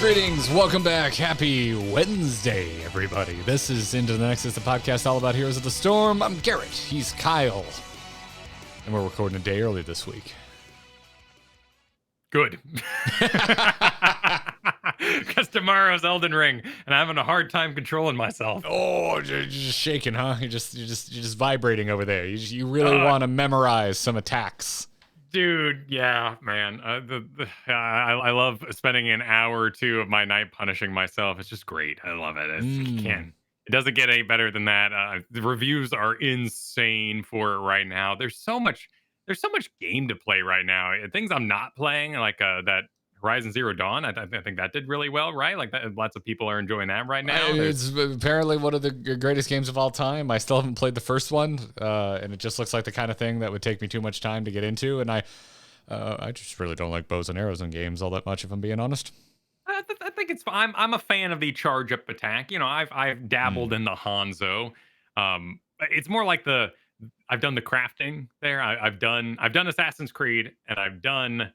Greetings, welcome back. Happy Wednesday, everybody. This is Into the Nexus, the podcast all about Heroes of the Storm. I'm Garrett, he's Kyle, and we're recording a day early this week. Good. Because tomorrow's Elden Ring, and I'm having a hard time controlling myself. Oh, you're just shaking, huh? You're just vibrating over there. You really want to memorize some attacks. Dude, yeah, man. I love spending an hour or two of my night punishing myself. It's just great. I love it. It doesn't get any better than that. The reviews are insane for it right now. There's so much game to play right now. Things I'm not playing, like that Horizon Zero Dawn. I think that did really well, right? Like that, lots of people are enjoying that right now. It's apparently one of the greatest games of all time. I still haven't played the first one, and it just looks like the kind of thing that would take me too much time to get into. And I just really don't like bows and arrows in games all that much, if I'm being honest. I think it's fine. I'm a fan of the charge up attack. You know, I've dabbled in the Hanzo. It's more like I've done the crafting there. I've done Assassin's Creed, and I've done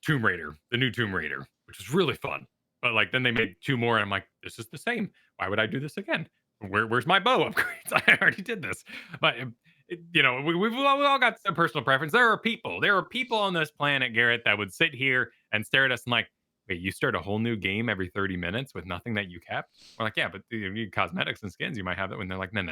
Tomb Raider, the new Tomb Raider, which was really fun. But like then they made two more, and I'm like, this is the same. Why would I do this again? Where's my bow upgrades? I already did this. But we've all got some personal preference. There are people on this planet, Garrett, that would sit here and stare at us and like, wait, you start a whole new game every 30 minutes with nothing that you kept? We're like, yeah, but you need cosmetics and skins. You might have that when they're like, no.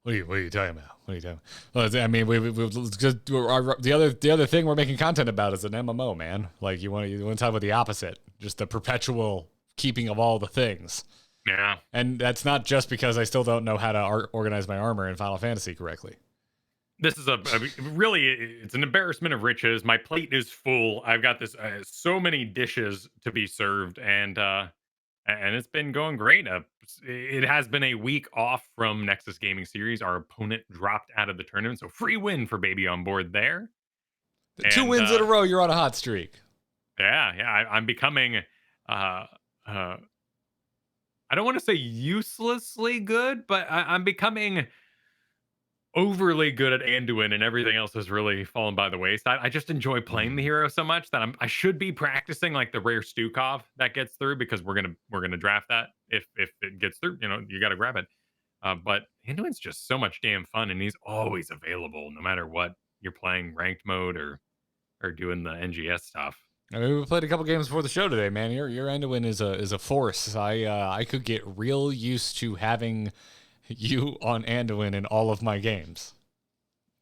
What are you talking about? What are you talking about? Well, I mean, the other thing we're making content about is an MMO, man. Like you want to talk about the opposite, just the perpetual keeping of all the things. Yeah, and that's not just because I still don't know how to organize my armor in Final Fantasy correctly. This is it's an embarrassment of riches. My plate is full. I've got so many dishes to be served, and it's been going great. It has been a week off from Nexus Gaming Series. Our opponent dropped out of the tournament, so free win for Baby on board there. Two wins in a row. You're on a hot streak. Yeah. I'm becoming. I don't want to say uselessly good, but I'm becoming overly good at Anduin, and everything else has really fallen by the wayside. I just enjoy playing the hero so much that I should be practicing like the rare Stukov that gets through, because we're gonna draft that if it gets through. You got to grab it. But Anduin's just so much damn fun, and he's always available no matter what you're playing, ranked mode or doing the NGS stuff. I mean, we played a couple games before the show today, man. Your Anduin is a force. I could get real used to having you on Anduin in all of my games.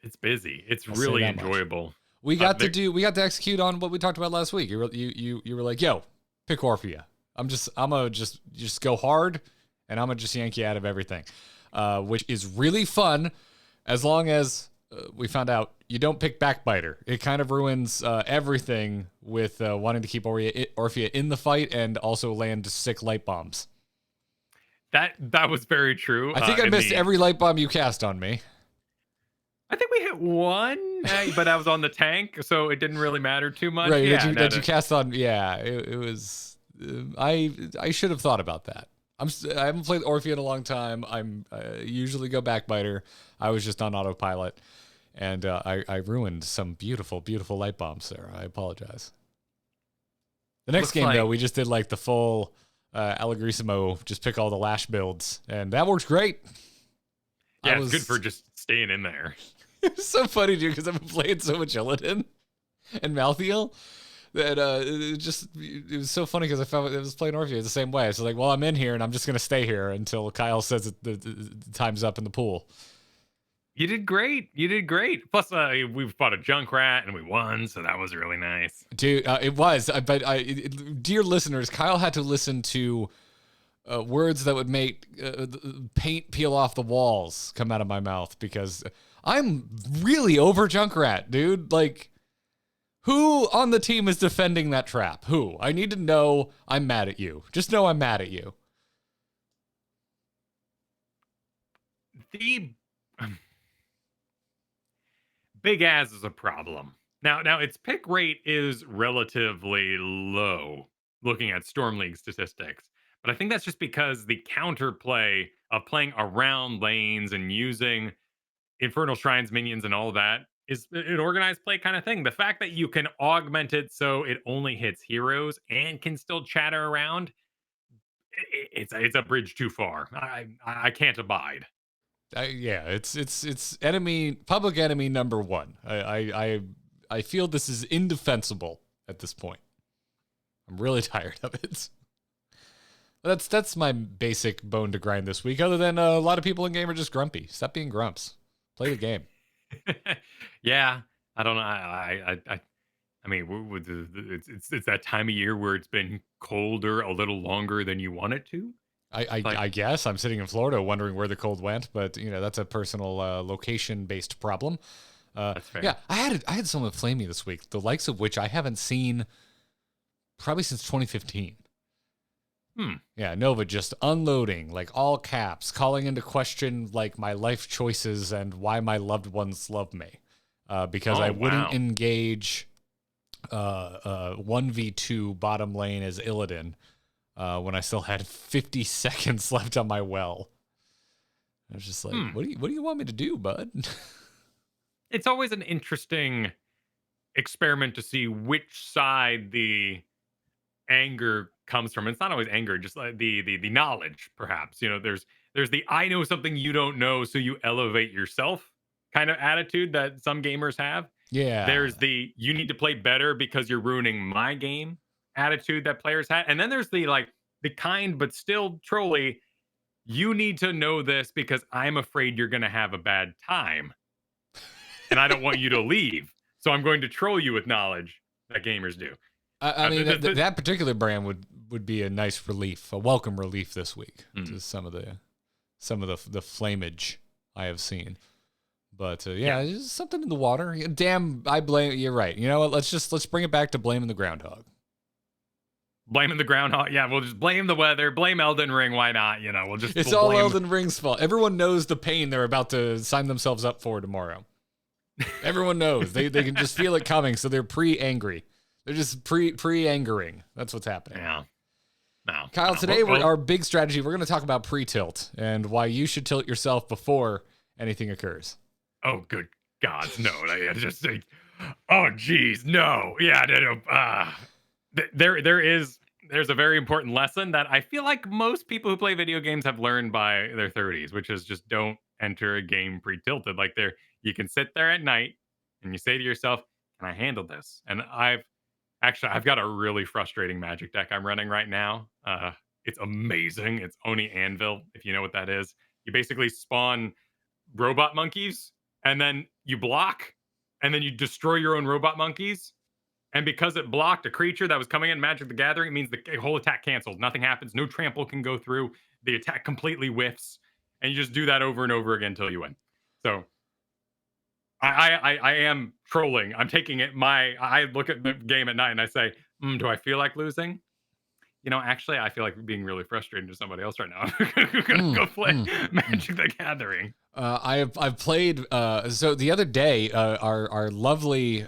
It's busy. It's really enjoyable. We got to execute on what we talked about last week. You were like, yo, pick Orphea. I'm gonna just go hard, and I'm gonna just yank you out of everything, which is really fun, as long as we found out you don't pick Backbiter. It kind of ruins everything with wanting to keep Orphea in the fight and also land sick light bombs. That was very true. I think I missed every light bomb you cast on me. I think we hit one, but I was on the tank, so it didn't really matter too much. Right, yeah, that you cast on. Yeah, it was. I should have thought about that. I haven't played Orphea in a long time. I usually go Backbiter. I was just on autopilot, and I ruined some beautiful, beautiful light bombs there. I apologize. The next game, though, we just did like the full Allegrissimo, just pick all the lash builds, and that works great. Yeah, it's good for just staying in there. It's so funny, dude, because I've been playing so much Illidan and Malthiel that it was so funny because I felt it was playing Orphea the same way. So like, well, I'm in here and I'm just gonna stay here until Kyle says the time's up in the pool. You did great. Plus, we fought a Junkrat and we won, so that was really nice. Dude, it was. But dear listeners, Kyle had to listen to words that would make paint peel off the walls come out of my mouth, because I'm really over Junkrat, dude. Like, who on the team is defending that trap? Who? I need to know. I'm mad at you. Just know I'm mad at you. The Big Az is a problem. Now its pick rate is relatively low, looking at Storm League statistics. But I think that's just because the counterplay of playing around lanes and using Infernal Shrines minions and all of that is an organized play kind of thing. The fact that you can augment it so it only hits heroes and can still chatter around, it's a bridge too far. I can't abide. Yeah, it's enemy public enemy number one. I feel this is indefensible at this point. I'm really tired of it. That's my basic bone to grind this week. Other than a lot of people in game are just grumpy. Stop being grumps. Play the game. Yeah, I don't know. I mean, it's that time of year where it's been colder a little longer than you want it to. I guess I'm sitting in Florida wondering where the cold went, but that's a personal location based problem. That's fair. Yeah, I had someone flame me this week, the likes of which I haven't seen probably since 2015. Yeah, Nova just unloading, like all caps, calling into question like my life choices and why my loved ones love me. Because I wouldn't engage 1v2 bottom lane as Illidan when I still had 50 seconds left on my well. I was just like, what do you want me to do, bud? It's always an interesting experiment to see which side the anger comes from. It's not always anger, just like the knowledge, perhaps. There's the I know something you don't know, so you elevate yourself kind of attitude that some gamers have. Yeah. There's the you need to play better because you're ruining my game attitude that players have. And then there's the kind but still trolly, you need to know this because I'm afraid you're gonna have a bad time. And I don't want you to leave. So I'm going to troll you with knowledge that gamers do. I mean, that particular brand would be a nice relief, a welcome relief this week to some of the flamage I have seen. But yeah, there's something in the water. Damn, I blame. You're right. You know what? Let's bring it back to blaming the groundhog. Blaming the groundhog. Yeah, we'll just blame the weather. Blame Elden Ring. Why not? It's all Elden Ring's fault. Everyone knows the pain they're about to sign themselves up for tomorrow. Everyone knows. They can just feel it coming, so they're pre-angry. They're just pre-angering. That's what's happening. Yeah. No. Kyle, today our big strategy, we're going to talk about pre-tilt and why you should tilt yourself before anything occurs. Oh, good God, no. I just say, oh, geez, no. Yeah, no. There's a very important lesson that I feel like most people who play video games have learned by their 30s, which is just don't enter a game pre-tilted. Like you can sit there at night and you say to yourself, can I handle this? And I've got a really frustrating magic deck I'm running right now. It's amazing. It's Oni Anvil, if you know what that is. You basically spawn robot monkeys, and then you block, and then you destroy your own robot monkeys. And because it blocked a creature that was coming in Magic the Gathering, it means the whole attack cancels. Nothing happens. No trample can go through. The attack completely whiffs. And you just do that over and over again until you win. So I am trolling. I'm taking it. I look at the game at night and I say, do I feel like losing? Actually, I feel like being really frustrating to somebody else right now. I'm gonna go play Magic the Gathering. I've played. So the other day, our lovely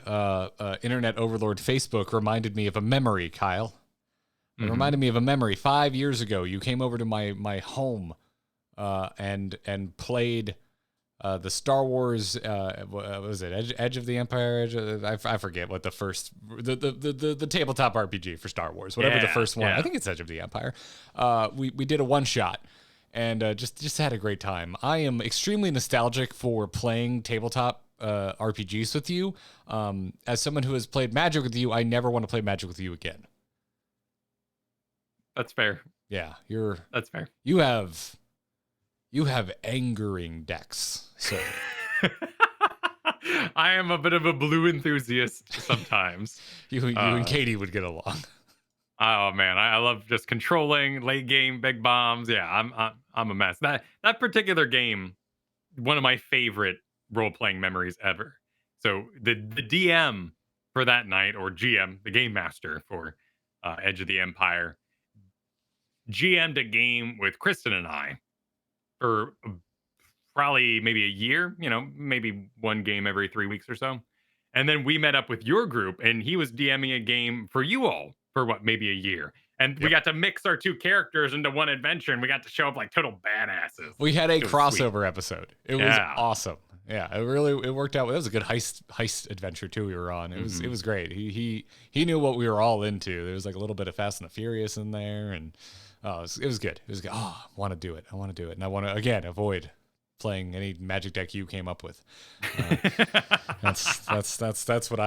internet overlord Facebook reminded me of a memory, Kyle. It reminded me of a memory. 5 years ago, you came over to my home and played the Star Wars. What was it? Edge of the Empire? I forget what the first the tabletop RPG for Star Wars. Whatever the first one. I think it's Edge of the Empire. We did a one shot. And just had a great time. I am extremely nostalgic for playing tabletop RPGs with you. As someone who has played Magic with you, I never want to play Magic with you again. That's fair. Yeah, that's fair. You have angering decks. So I am a bit of a blue enthusiast sometimes. you and Katie would get along. Oh man, I love just controlling late game big bombs. Yeah, I'm a mess. That particular game, one of my favorite role playing memories ever. So the DM for that night, or GM, the game master for Edge of the Empire, GM'd a game with Kristen and I for probably maybe a year. Maybe one game every 3 weeks or so, and then we met up with your group, and he was DMing a game for you all. For maybe a year. And we got to mix our two characters into one adventure, and we got to show up like total badasses. We had a crossover episode. It was awesome. Yeah, it worked out. That was a good heist adventure too. We were on. It was great. He knew what we were all into. There was like a little bit of Fast and the Furious in there, and it was good. It was good. Oh, I want to do it. I want to do it, and I want to again avoid playing any Magic deck you came up with. That's what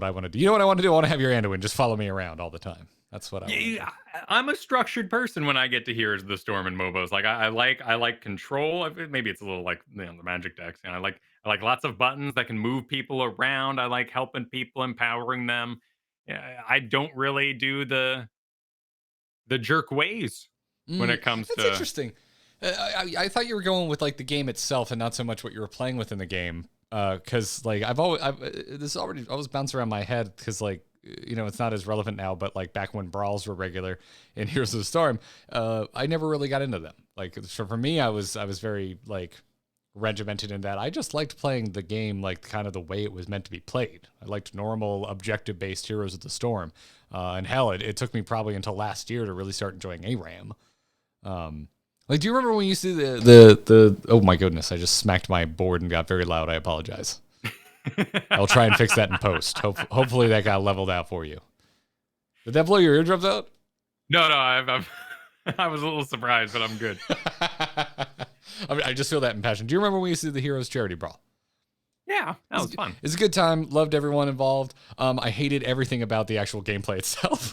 I want to do. You know what I want to do? I want to have your Anduin just follow me around all the time. That's what I want to do. I'm a structured person when I get to Heroes of the Storm and MOBAs. Like I like control. Maybe it's a little like the Magic decks. I like lots of buttons that can move people around. I like helping people, empowering them. Yeah, I don't really do the jerk ways when it comes that's to. Interesting. I thought you were going with like the game itself and not so much what you were playing within the game. Because like I was bouncing around my head because like it's not as relevant now, but like back when brawls were regular in Heroes of the Storm, I never really got into them. Like so for me, I was very like regimented in that I just liked playing the game like kind of the way it was meant to be played. I liked normal objective based Heroes of the Storm, and hell, it took me probably until last year to really start enjoying ARAM. Like, do you remember when you see the oh my goodness, I just smacked my board and got very loud. I apologize. I'll try and fix that in post. Hopefully that got leveled out for you. Did that blow your eardrums out? No, I was a little surprised, but I'm good. I just feel that in passion. Do you remember when you see the Heroes Charity Brawl? Yeah, that was fun. It's a good time. Loved everyone involved. I hated everything about the actual gameplay itself.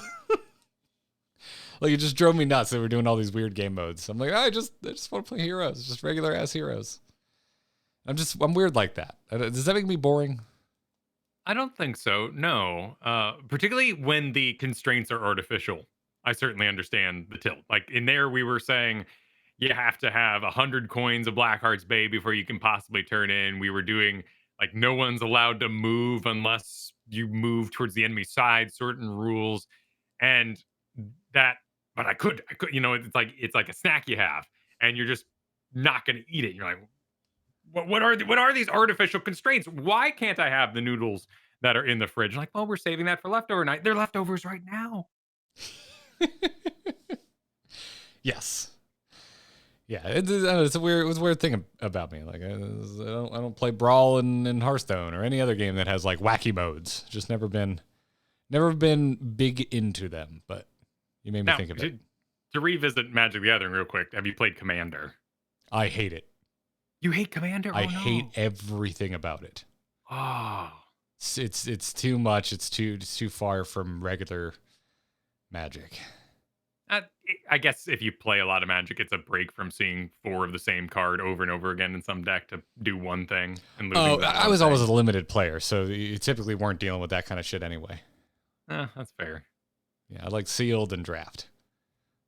Like, it just drove me nuts. They were doing all these weird game modes. I'm like, I just want to play Heroes, just regular ass Heroes. I'm weird like that. Does that make me boring? I don't think so. No. Particularly when the constraints are artificial. I certainly understand the tilt. Like in there, we were saying you have to have 100 coins of Blackheart's Bay before you can possibly turn in. We were doing like no one's allowed to move unless you move towards the enemy side, certain rules. And that, but I could, it's like a snack you have, and you're just not going to eat it. You're like, what are these artificial constraints? Why can't I have the noodles that are in the fridge? Like, well, we're saving that for leftover night. They're leftovers right now. Yes. Yeah, it's a weird thing about me. Like I don't play Brawl in Hearthstone or any other game that has like wacky modes. Just never been big into them. But you made me think of it. To revisit Magic the Gathering real quick, have you played Commander? I hate it. You hate Commander? I hate everything about it. Oh, it's too much. It's too far from regular Magic. I guess if you play a lot of Magic, it's a break from seeing 4 of the same card over and over again in some deck to do one thing and losing. I was always a limited player, so you typically weren't dealing with that kind of shit anyway. That's fair. Yeah, I like sealed and draft.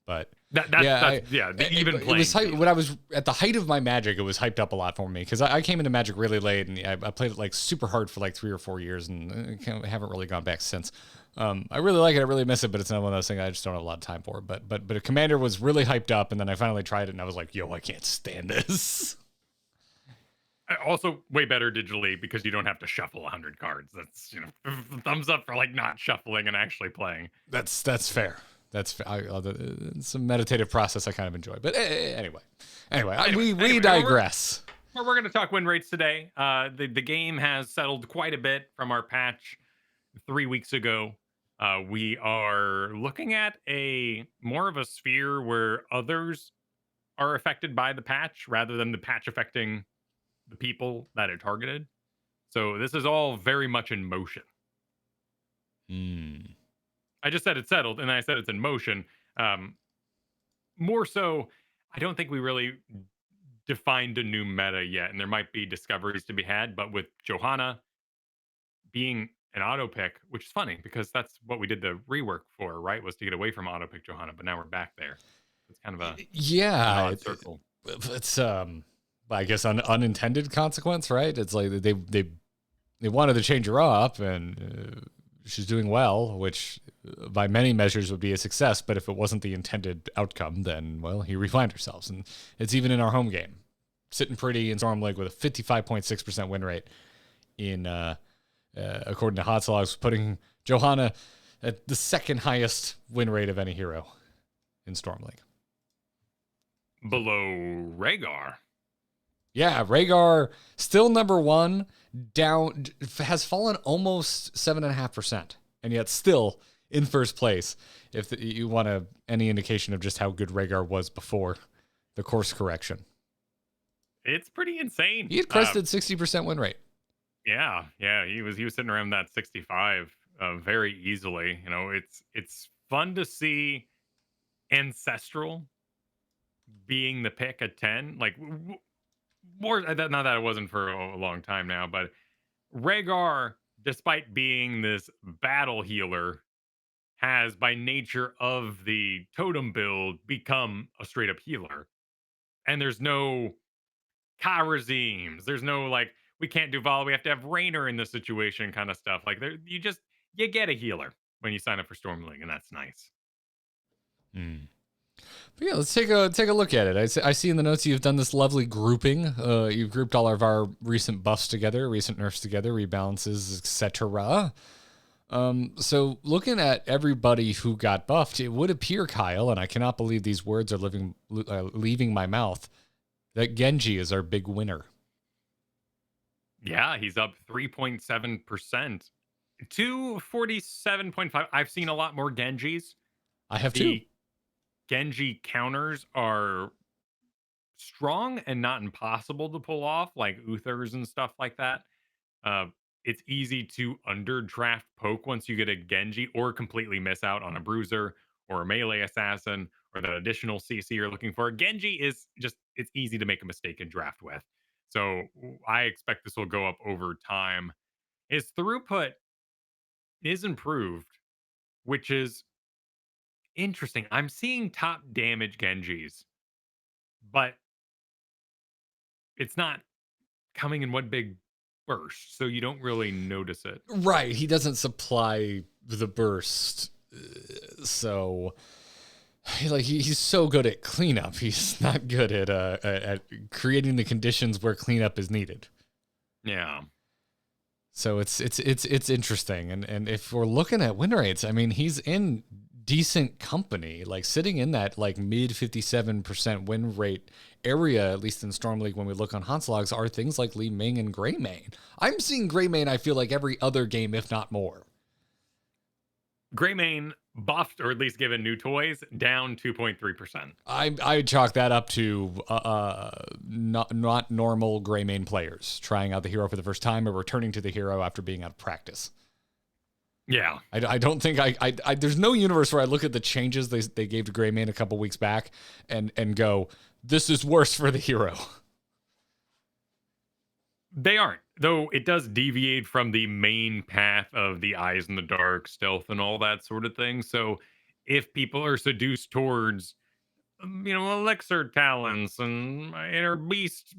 But even playing. It was when I was at the height of my Magic, it was hyped up a lot for me because I came into Magic really late and I played it like super hard for like 3 or 4 years and I haven't really gone back since. I really like it. I really miss it, but it's not one of those things I just don't have a lot of time for. But a Commander was really hyped up, and then I finally tried it, and I was like, "Yo, I can't stand this." Also, way better digitally because you don't have to shuffle 100 cards. That's thumbs up for like not shuffling and actually playing. That's fair. That's it's a meditative process I kind of enjoy. But anyway, we digress. We're going to talk win rates today. The game has settled quite a bit from our patch 3 weeks ago. We are looking at more of a sphere where others are affected by the patch rather than the patch affecting the people that it targeted. So this is all very much in motion. I just said it's settled, and I said it's in motion. More so, I don't think we really defined a new meta yet, and there might be discoveries to be had. But with Johanna being an auto pick, which is funny because that's what we did the rework for, right? Was to get away from auto pick Johanna, but now we're back there. It's kind of an odd circle. It's I guess unintended consequence, right? It's like they wanted to change her up, and she's doing well, which by many measures would be a success. But if it wasn't the intended outcome, then well, here we find ourselves, and it's even in our home game, sitting pretty in Storm League with a 55.6% win rate in. According to Hot Slogs, putting Johanna at the second highest win rate of any hero in Storm League. Below Rhaegar. Yeah, Rhaegar still number one, down has fallen almost 7.5%, and yet still in first place. If you want any indication of just how good Rhaegar was before the course correction, It's pretty insane. he had crested 60% win rate. Yeah, he was sitting around that 65 very easily. You know, it's fun to see Ancestral being the pick at 10. Like more not that it wasn't for a long time now, but Rhaegar, despite being this battle healer, has by nature of the totem build become a straight up healer. And there's no Kharazim's. There's no like we can't do Vala. We have to have Rainer in this situation kind of stuff. Like there, you get a healer when you sign up for Storm League, and that's nice. Mm. But yeah, let's take a look at it. I see in the notes you've done this lovely grouping. You've grouped all of our recent buffs together, recent nerfs together, rebalances, etc. So looking at everybody who got buffed, it would appear, Kyle, and I cannot believe these words are leaving my mouth, that Genji is our big winner. Yeah, he's up 3.7% to 47.5. I've seen a lot more Genjis. I have The too. Genji counters are strong and not impossible to pull off, like Uthers and stuff like that. Uh, it's easy to underdraft poke once you get a Genji or completely miss out on a bruiser or a melee assassin or the additional CC you're looking for. Genji is just, it's easy to make a mistake in draft with. So I expect this will go up over time. His throughput is improved, which is interesting. I'm seeing top damage Genjis, but it's not coming in one big burst, so you don't really notice it. Right, he doesn't supply the burst, so he's so good at cleanup. He's not good at creating the conditions where cleanup is needed. Yeah. So it's interesting, and if we're looking at win rates, I mean, he's in decent company, like sitting in that like mid 57% win rate area, at least in Storm League. When we look on Hanslogs, are things like Li Ming and Greymane. I'm seeing Greymane, I feel like every other game, if not more. Greymane buffed, or at least given new toys, down 2.3%. I chalk that up to not normal Greymane players trying out the hero for the first time or returning to the hero after being out of practice. Yeah. I don't think I there's no universe where I look at the changes they gave to Greymane a couple weeks back and go, this is worse for the hero. They aren't, though it does deviate from the main path of the eyes in the dark, stealth, and all that sort of thing. So if people are seduced towards, elixir talents and inner beast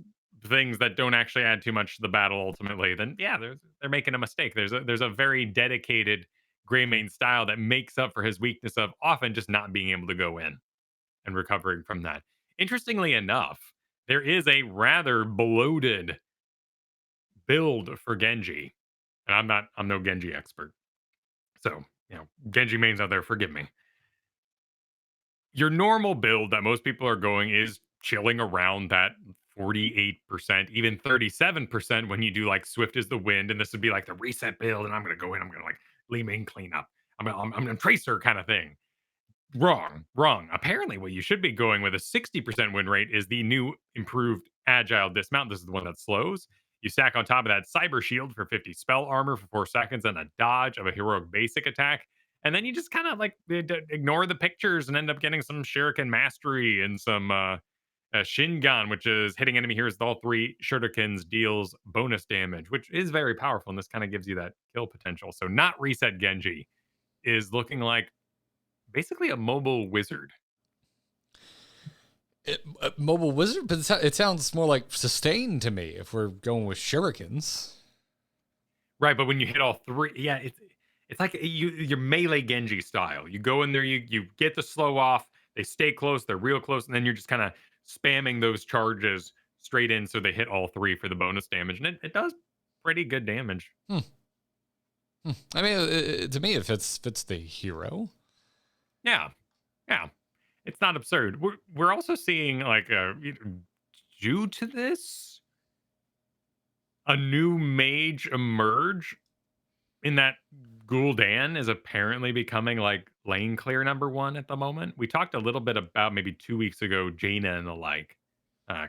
things that don't actually add too much to the battle ultimately, then yeah, they're making a mistake. There's a very dedicated Greymane style that makes up for his weakness of often just not being able to go in and recovering from that. Interestingly enough, there is a rather bloated build for Genji, and I'm no Genji expert, so Genji mains out there, forgive me. Your normal build that most people are going is chilling around that 48%, even 37% when you do like Swift as the Wind, and this would be like the reset build, and I'm gonna go in, I'm gonna like Li Ming clean up. I'm a tracer kind of thing. Wrong. Apparently, what you should be going with a 60% win rate is the new improved agile dismount. This is the one that slows. You stack on top of that cyber shield for 50 spell armor for 4 seconds and a dodge of a heroic basic attack. And then you just kind of like ignore the pictures and end up getting some shuriken mastery and some Shingan, which is hitting enemy heroes with all 3 shurikens deals bonus damage, which is very powerful. And this kind of gives you that kill potential. So, not reset Genji is looking like basically a mobile wizard. Mobile wizard, but it sounds more like sustain to me if we're going with shurikens. Right, but when you hit all 3, yeah, it's like your melee Genji style. You go in there, you get the slow off, they stay close, they're real close, and then you're just kind of spamming those charges straight in so they hit all 3 for the bonus damage, and it does pretty good damage. I mean, to me, it fits the hero. Yeah, it's not absurd. We're also seeing like due to this, a new mage emerge in that Gul'dan is apparently becoming like lane clear number one at the moment. We talked a little bit about maybe 2 weeks ago, Jaina and the like,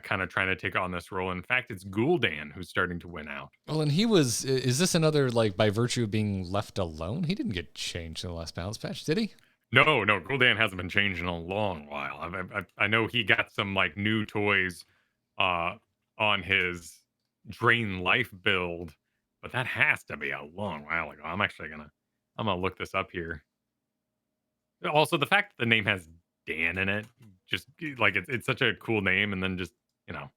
kind of trying to take on this role. In fact, it's Gul'dan who's starting to win out. Well, and is this another, like, by virtue of being left alone? He didn't get changed in the last balance patch, did he? No, Gul'dan hasn't been changed in a long while. I know he got some like new toys on his Drain Life build, but that has to be a long while ago. I'm gonna look this up here. Also, the fact that the name has Dan in it, just like it's such a cool name, and then just you know,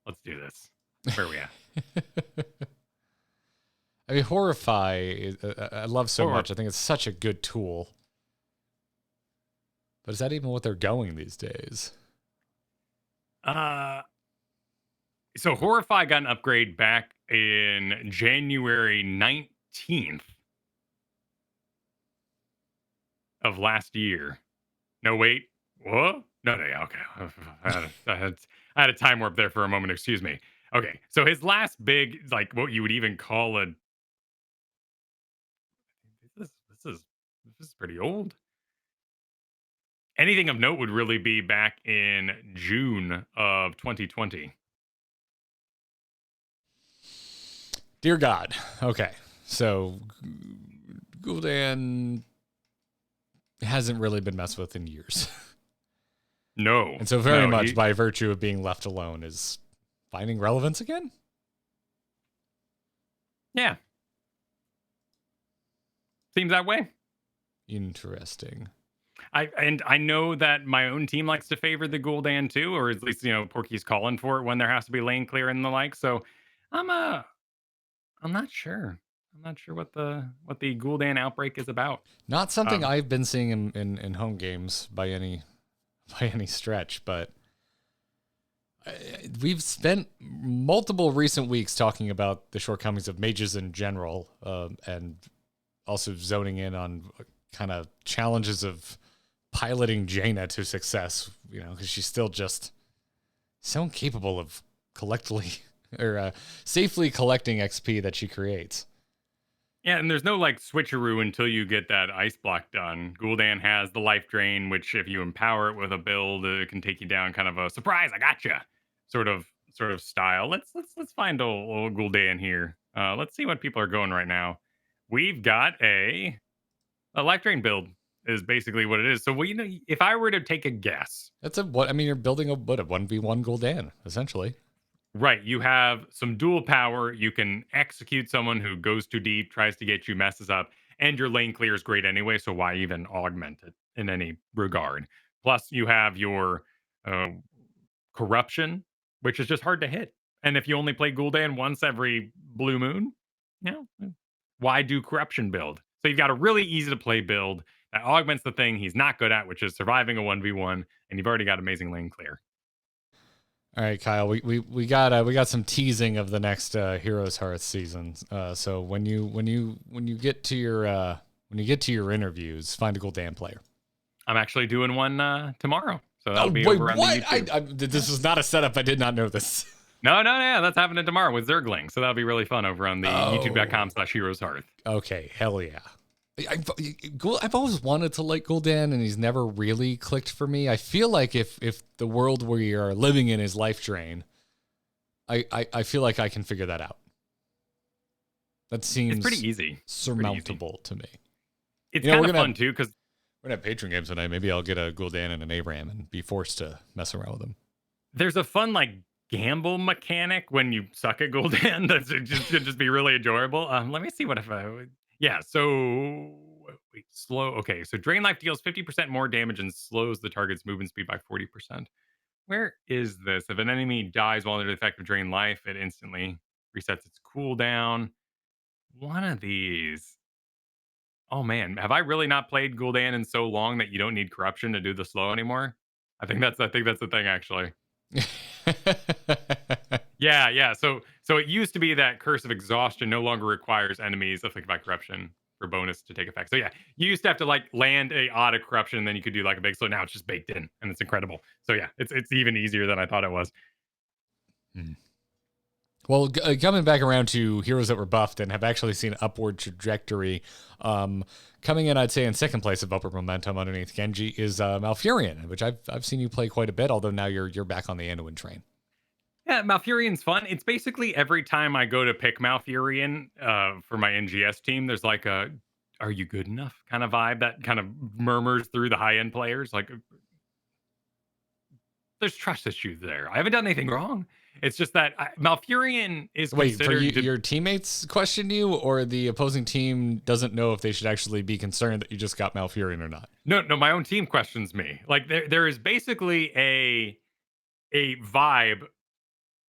let's do this. Where are we at? I mean, Horrify, I love so much. I think it's such a good tool. But is that even what they're going these days? So Horrify got an upgrade back in January 19th of last year. No, wait. What? No, yeah, okay. I had a time warp there for a moment. Excuse me. Okay, so his last big, like what you would even call a this is pretty old. Anything of note would really be back in June of 2020. Dear God. Okay. So Gul'dan hasn't really been messed with in years. No. And so very much by virtue of being left alone is finding relevance again? Yeah. Seems that way. Interesting. I know that my own team likes to favor the Gul'dan too, or at least Porky's calling for it when there has to be lane clear and the like. So I'm not sure. I'm not sure what the Gul'dan outbreak is about. Not something I've been seeing in home games by any stretch, but we've spent multiple recent weeks talking about the shortcomings of mages in general, and also zoning in on kind of challenges of piloting Jaina to success, because she's still just so incapable of safely collecting XP that she creates. Yeah, and there's no like switcheroo until you get that ice block done. Gul'dan has the life drain, which if you empower it with a build, it can take you down, kind of a surprise, I gotcha sort of style. Let's find old Gul'dan here. Let's see what people are going right now. We've got a life drain build is basically what it is. So if I were to take a guess, you're building a 1v1 Gul'dan essentially. Right. You have some dual power. You can execute someone who goes too deep, tries to get you, messes up, and your lane clear is great anyway. So why even augment it in any regard? Plus, you have your corruption, which is just hard to hit. And if you only play Gul'dan once every blue moon, why do corruption build? So you've got a really easy to play build that augments the thing he's not good at, which is surviving a 1v1, and you've already got amazing lane clear. All right, Kyle, we got some teasing of the next Heroes Hearth season. So when you get to your interviews, find a Gul'dan player. I'm actually doing one tomorrow, so that'll be over on the YouTube. This is not a setup. I did not know this. No, that's happening tomorrow with Zergling, so that'll be really fun over on the youtube.com/Heroes Hearth. Okay, hell yeah. I've always wanted to like Gul'dan, and he's never really clicked for me. I feel like if the world we are living in is life drain, I feel like I can figure that out. That seems it's pretty easy, surmountable to me. It's kind of fun too, because we're gonna have Patreon games tonight. Maybe I'll get a Gul'dan and an Abraham and be forced to mess around with them. There's a fun gamble mechanic when you suck at Gul'dan that's just be really enjoyable. Let me see what if I. Yeah, so wait, slow. Okay, so Drain Life deals 50% more damage and slows the target's movement speed by 40%. Where is this? If an enemy dies while under the effect of Drain Life, it instantly resets its cooldown. One of these. Oh man, have I really not played Gul'dan in so long that you don't need corruption to do the slow anymore? I think that's the thing actually. Yeah. So it used to be that Curse of Exhaustion no longer requires enemies afflicted by corruption for bonus to take effect. So yeah, you used to have to land a odd of corruption, and then you could do a big slow. Now it's just baked in, and it's incredible. So yeah, it's even easier than I thought it was. Well, coming back around to heroes that were buffed and have actually seen upward trajectory, coming in, I'd say in second place of upward momentum underneath Genji is Malfurion, which I've seen you play quite a bit. Although now you're back on the Anduin train. Yeah, Malfurion's fun. It's basically every time I go to pick Malfurion for my NGS team, there's like a "Are you good enough?" kind of vibe that kind of murmurs through the high end players. Like, there's trust issues there. I haven't done anything wrong. It's just that Malfurion is Wait, for considered you, to your teammates question you, or the opposing team doesn't know if they should actually be concerned that you just got Malfurion or not? no, my own team questions me. Like there is basically a vibe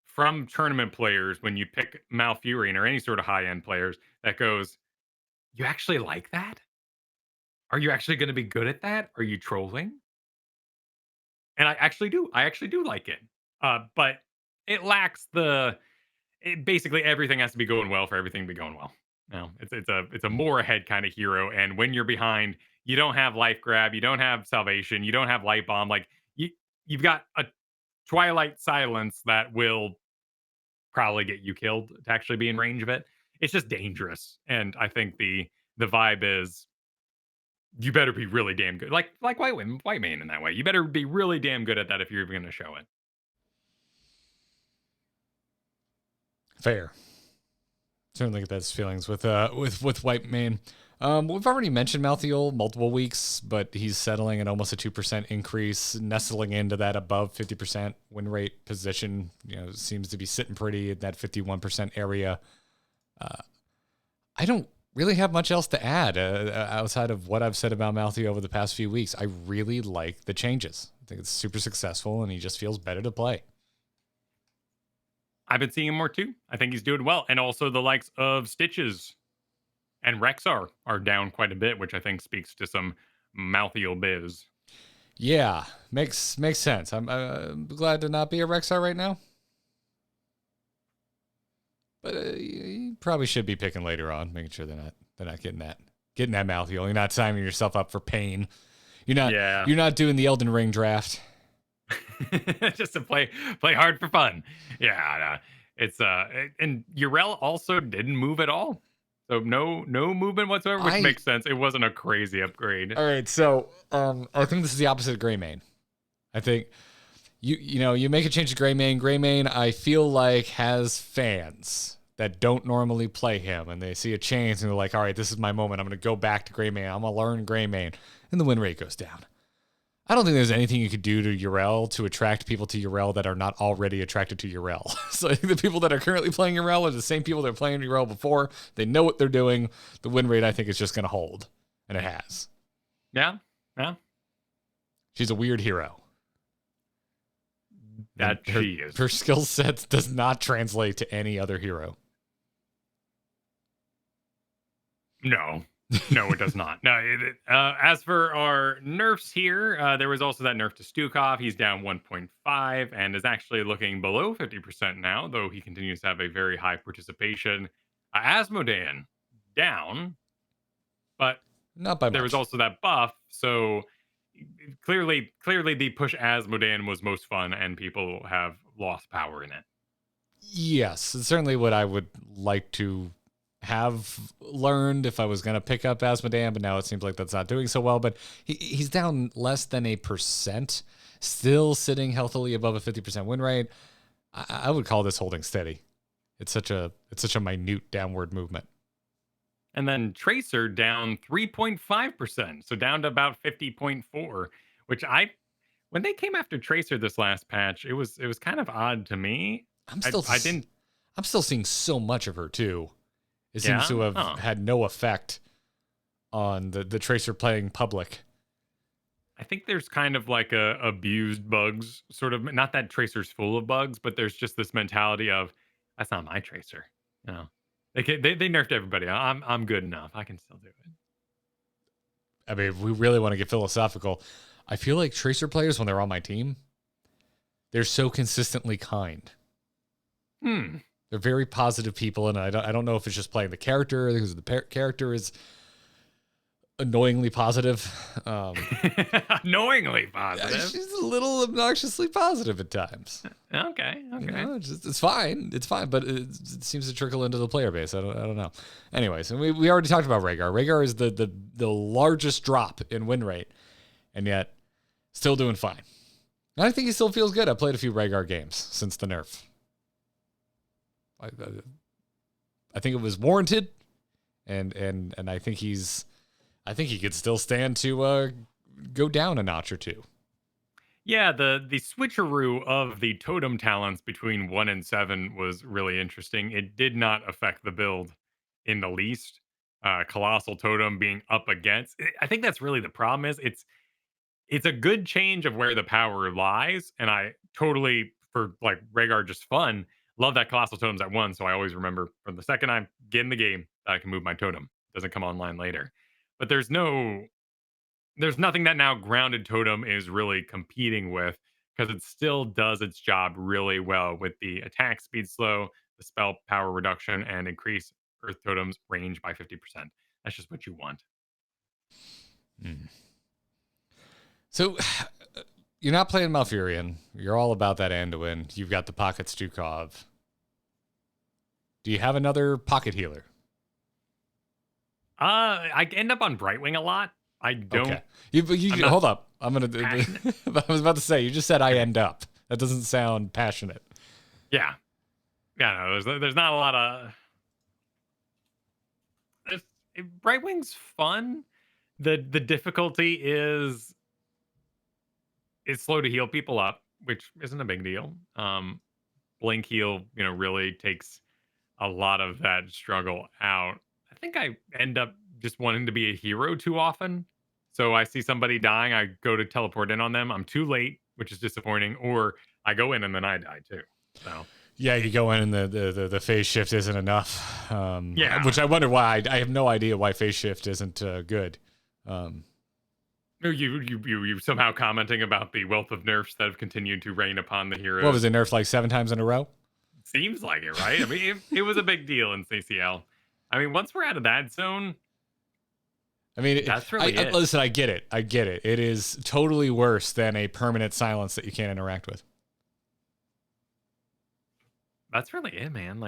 from tournament players when you pick Malfurion or any sort of high end players that goes, "You actually like that? Are you actually going to be good at that? Are you trolling?" And I actually do. I actually do like it. But it lacks basically everything has to be going well for everything to be going well. No, it's a more ahead kind of hero. And when you're behind, you don't have life grab, you don't have salvation, you don't have light bomb. Like you've got a twilight silence that will probably get you killed to actually be in range of it. It's just dangerous. And I think the vibe is you better be really damn good. Like white man in that way. You better be really damn good at that if you're even gonna show it. Fair. Certainly get those feelings with White Mane. We've already mentioned Malthiel multiple weeks, but he's settling at almost a 2% increase, nestling into that above 50% win rate position. Seems to be sitting pretty in that 51% area. I don't really have much else to add outside of what I've said about Malthiel over the past few weeks. I really like the changes. I think it's super successful, and he just feels better to play. I've been seeing him more too. I think he's doing well. And also the likes of Stitches and Rexar are down quite a bit, which I think speaks to some Malthiel biz. Yeah, makes sense. I'm glad to not be a Rexar right now. But you probably should be picking later on, making sure they're not getting that Malthiel. You're not signing yourself up for pain. You're not doing the Elden Ring draft. Just to play hard for fun. Yeah, it's and Urel also didn't move at all. So no movement whatsoever, which makes sense. It wasn't a crazy upgrade. All right, so I think this is the opposite of Greymane. I think you make a change to Greymane. Greymane, I feel like, has fans that don't normally play him, and they see a change and they're like, all right, this is my moment. I'm going to go back to Greymane. I'm going to learn Greymane. And the win rate goes down. I don't think there's anything you could do to Urel to attract people to Urel that are not already attracted to Urel. So I think the people that are currently playing Urel are the same people that are playing Urel before. They know what they're doing. The win rate, I think, is just going to hold. And it has. Yeah. She's a weird hero. She is. Her skill set does not translate to any other hero. No, it does not. No. As for our nerfs here, there was also that nerf to Stukov. He's down 1.5 and is actually looking below 50% now, though he continues to have a very high participation. Asmodean down, but not by there much. Was also that buff, so clearly the push Asmodean was most fun, and people have lost power in it. Yes, it's certainly what I would like to have learned if I was going to pick up Asmodean, but now it seems like that's not doing so well. But he's down less than 1%, still sitting healthily above a 50% win rate. I would call this holding steady. It's such a minute downward movement. And then Tracer down 3.5%, so down to about 50.4, which when they came after Tracer this last patch, it was kind of odd to me. I'm still seeing so much of her too. It seems to have had no effect on the Tracer playing public. I think there's kind of like a abused bugs, sort of. Not that Tracer's full of bugs, but there's just this mentality of, that's not my Tracer. They nerfed everybody. I'm good enough. I can still do it. I mean, if we really want to get philosophical, I feel like Tracer players, when they're on my team, they're so consistently kind. They're very positive people, and I don't know if it's just playing the character, because the character is annoyingly positive. Annoyingly positive. She's a little obnoxiously positive at times. Okay. You know, it's fine. It's fine, but it seems to trickle into the player base. I don't know. Anyways, and we already talked about Rhaegar. Rhaegar is the largest drop in win rate, and yet still doing fine. And I think he still feels good. I played a few Rhaegar games since the nerf. I think it was warranted, and I think he could still stand to go down a notch or two. Yeah, the switcheroo of the totem talents between 1 and 7 was really interesting. It did not affect the build in the least. Colossal totem being up against. I think that's really the problem. It's a good change of where the power lies, and I totally, for like Rhaegar, just fun, love that colossal totem's at 1. So I always remember from the second I get in the game that I can move my totem. It doesn't come online later, but there's nothing that now grounded totem is really competing with, because it still does its job really well with the attack speed slow, the spell power reduction, and increase earth totem's range by 50%. That's just what you want. So you're not playing Malfurion. You're all about that Anduin. You've got the pocket Stukov. Do you have another pocket healer? I end up on Brightwing a lot. I don't. Okay. You hold up. I'm gonna. I was about to say. You just said I end up. That doesn't sound passionate. Yeah. No. There's not a lot of. Brightwing's fun. The difficulty is it's slow to heal people up, which isn't a big deal. Blink heal, really takes a lot of that struggle out. I think I end up just wanting to be a hero too often. So I see somebody dying, I go to teleport in on them. I'm too late, which is disappointing, or I go in and then I die too. So yeah, you go in and the phase shift isn't enough. Yeah, which I wonder why. I have no idea why phase shift isn't good. You somehow commenting about the wealth of nerfs that have continued to rain upon the heroes. What was it, nerfed like 7 times in a row? Seems like it, right? I mean, it was a big deal in CCL. I mean, once we're out of that zone, I mean, that's really it. Listen, I get it. It is totally worse than a permanent silence that you can't interact with. That's really it, man.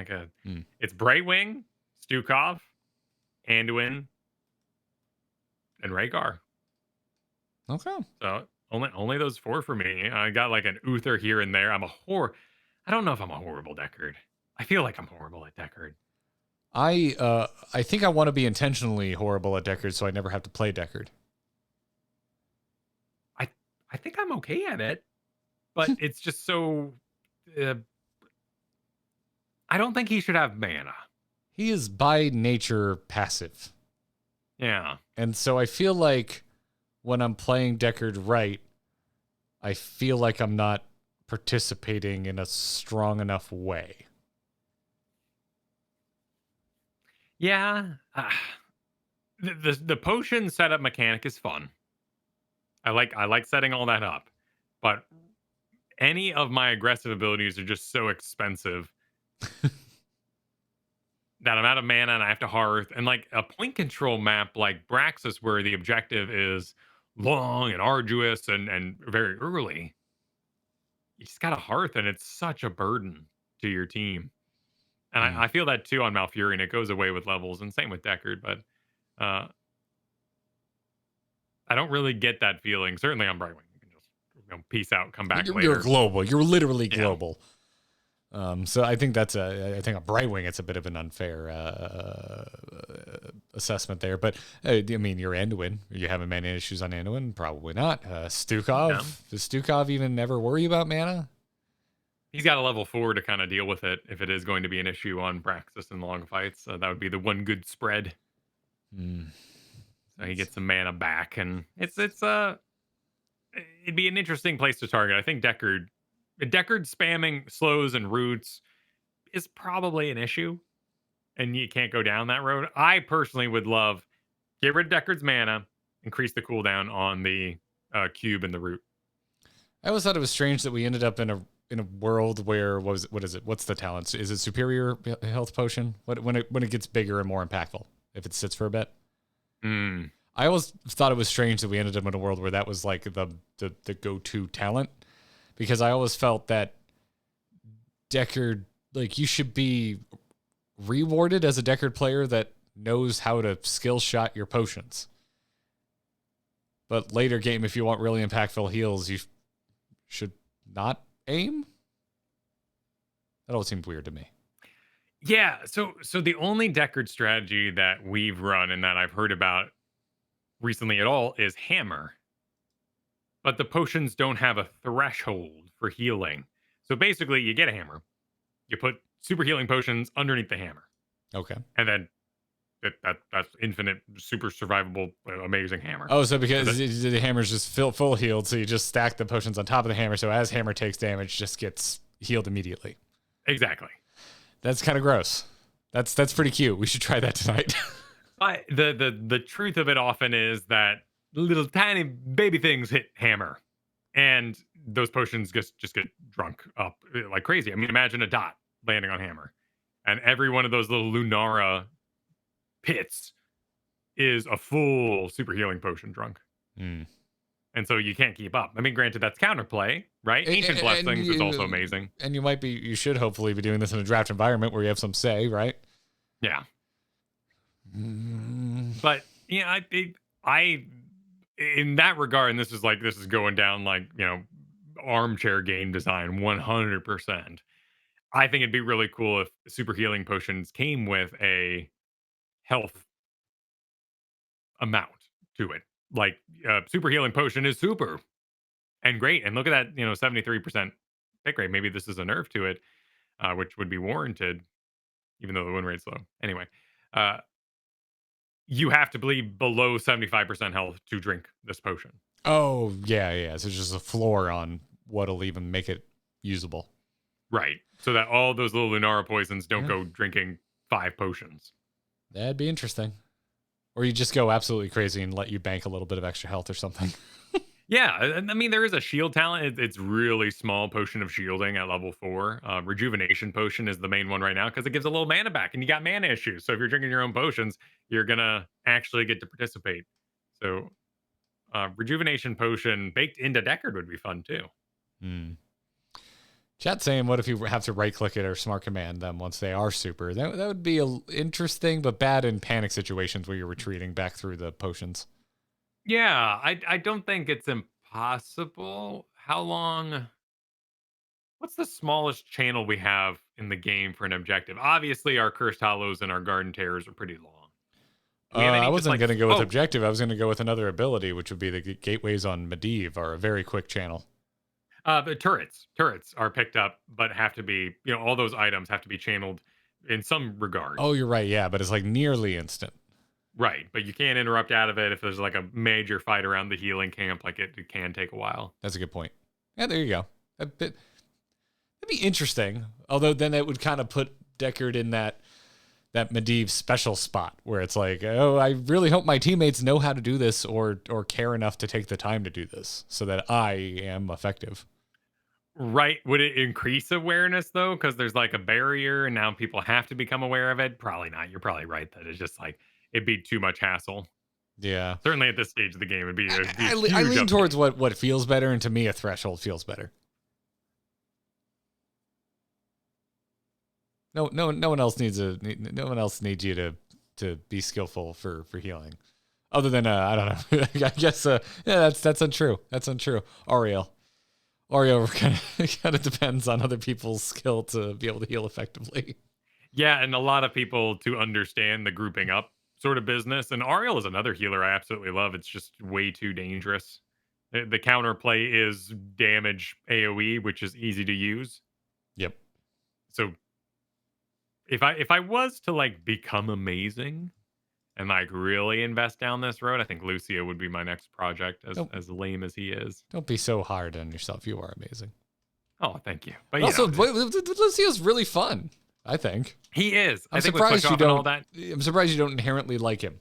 It's Brightwing, Stukov, Anduin, and Rhaegar. Okay. So only those 4 for me. I got like an Uther here and there. I don't know if I'm a horrible Deckard. I feel like I'm horrible at Deckard. I think I want to be intentionally horrible at Deckard so I never have to play Deckard. I think I'm okay at it, but it's just so. I don't think he should have mana. He is by nature passive. Yeah. And so I feel like when I'm playing Deckard right, I feel like I'm not participating in a strong enough way. Yeah. The potion setup mechanic is fun. I like setting all that up, but any of my aggressive abilities are just so expensive that I'm out of mana and I have to hearth. And like a point control map like Braxis, where the objective is long and arduous and very early, you just got to hearth, and it's such a burden to your team. And I feel that too on Malfurion. It goes away with levels, and same with Deckard, but I don't really get that feeling. Certainly on Brightwing, you can just peace out, come back later. You're global. You're literally global. So I think I think on Brightwing it's a bit of an unfair assessment there. But I mean, you're Anduin. Are you having mana issues on Anduin? Probably not. Stukov. No. Does Stukov even never worry about mana? He's got a level 4 to kind of deal with it if it is going to be an issue on Braxis in long fights. That would be the one good spread. So he gets some mana back, and it'd be an interesting place to target. I think Deckard spamming slows and roots is probably an issue, and you can't go down that road. I personally would love get rid of Deckard's mana, increase the cooldown on the cube and the root. I always thought it was strange that we ended up in a world where what is it? What's the talent? Is it superior health potion? When it gets bigger and more impactful if it sits for a bit? I I always thought it was strange that we ended up in a world where that was like the go-to talent, because I always felt that Deckard, like, you should be rewarded as a Deckard player that knows how to skill shot your potions. But later game, if you want really impactful heals, you should not aim. That all seemed weird to me. Yeah, so the only Deckard strategy that we've run and that I've heard about recently at all is hammer. But the potions don't have a threshold for healing. So basically, you get a hammer, you put super healing potions underneath the hammer, Okay. and then that's infinite, super survivable, amazing hammer. Oh, so because the hammer's just full healed, so you just stack the potions on top of the hammer, so as hammer takes damage, just gets healed immediately. Exactly. That's kind of gross. That's pretty cute. We should try that tonight. But the truth of it often is that little tiny baby things hit hammer, and those potions just get drunk up like crazy. I mean, imagine a dot landing on hammer, and every one of those little Lunara pits is a full super healing potion drunk. Mm. And so you can't keep up. I mean, granted, that's counterplay, right? Ancient Blessings is also amazing. And you should hopefully be doing this in a draft environment where you have some say, right? Yeah. But, yeah, I in that regard, and this is going down like, armchair game design 100%. I think it'd be really cool if super healing potions came with a health amount to it. Like, super healing potion is super and great. And look at that, 73% pick rate. Maybe this is a nerf to it, which would be warranted, even though the win rate's low. Anyway, you have to be below 75% health to drink this potion. Oh, yeah. So it's just a floor on what'll even make it usable. Right. So that all those little Lunara poisons don't go drinking 5 potions. That'd be interesting. Or you just go absolutely crazy and let you bank a little bit of extra health or something. Yeah, I mean, there is a shield talent. It's really small potion of shielding at level 4. Rejuvenation potion is the main one right now because it gives a little mana back, and you got mana issues. So if you're drinking your own potions, you're gonna actually get to participate. So rejuvenation potion baked into Deckard would be fun too. Chat saying, what if you have to right click it or smart command them once they are super? That would be interesting, but bad in panic situations where you're retreating back through the potions. Yeah, I don't think it's impossible. How long? What's the smallest channel we have in the game for an objective? Obviously, our Cursed Hollows and our Garden Terrors are pretty long. I wasn't going to go with objective. I was going to go with another ability, which would be the gateways on Medivh are a very quick channel. The turrets are picked up, but have to be, all those items have to be channeled in some regard. Oh, you're right. Yeah, but it's like nearly instant. Right, but you can't interrupt out of it if there's like a major fight around the healing camp. Like it can take a while. That's a good point. Yeah, there you go. That'd be interesting. Although then it would kind of put Deckard in that Medivh special spot where it's like, oh, I really hope my teammates know how to do this or care enough to take the time to do this so that I am effective. Right. Would it increase awareness though? Because there's like a barrier and now people have to become aware of it? Probably not. You're probably right that it's just like it'd be too much hassle. Yeah. Certainly at this stage of the game, it'd be I lean towards what feels better, and to me, a threshold feels better. No one else needs you to be skillful for healing, other than I don't know. I guess that's untrue. That's untrue. Auriel kind of depends on other people's skill to be able to heal effectively. Yeah, and a lot of people to understand the grouping up sort of business. And Auriel is another healer I absolutely love. It's just way too dangerous. The counterplay is damage AoE, which is easy to use. Yep. So if I was to like become amazing and like really invest down this road, I think Lucio would be my next project, as lame as he is. Don't be so hard on yourself. You are amazing. Oh, thank you. But also, Lucio's really fun. I think he is. I'm surprised you don't. I'm surprised you don't inherently like him.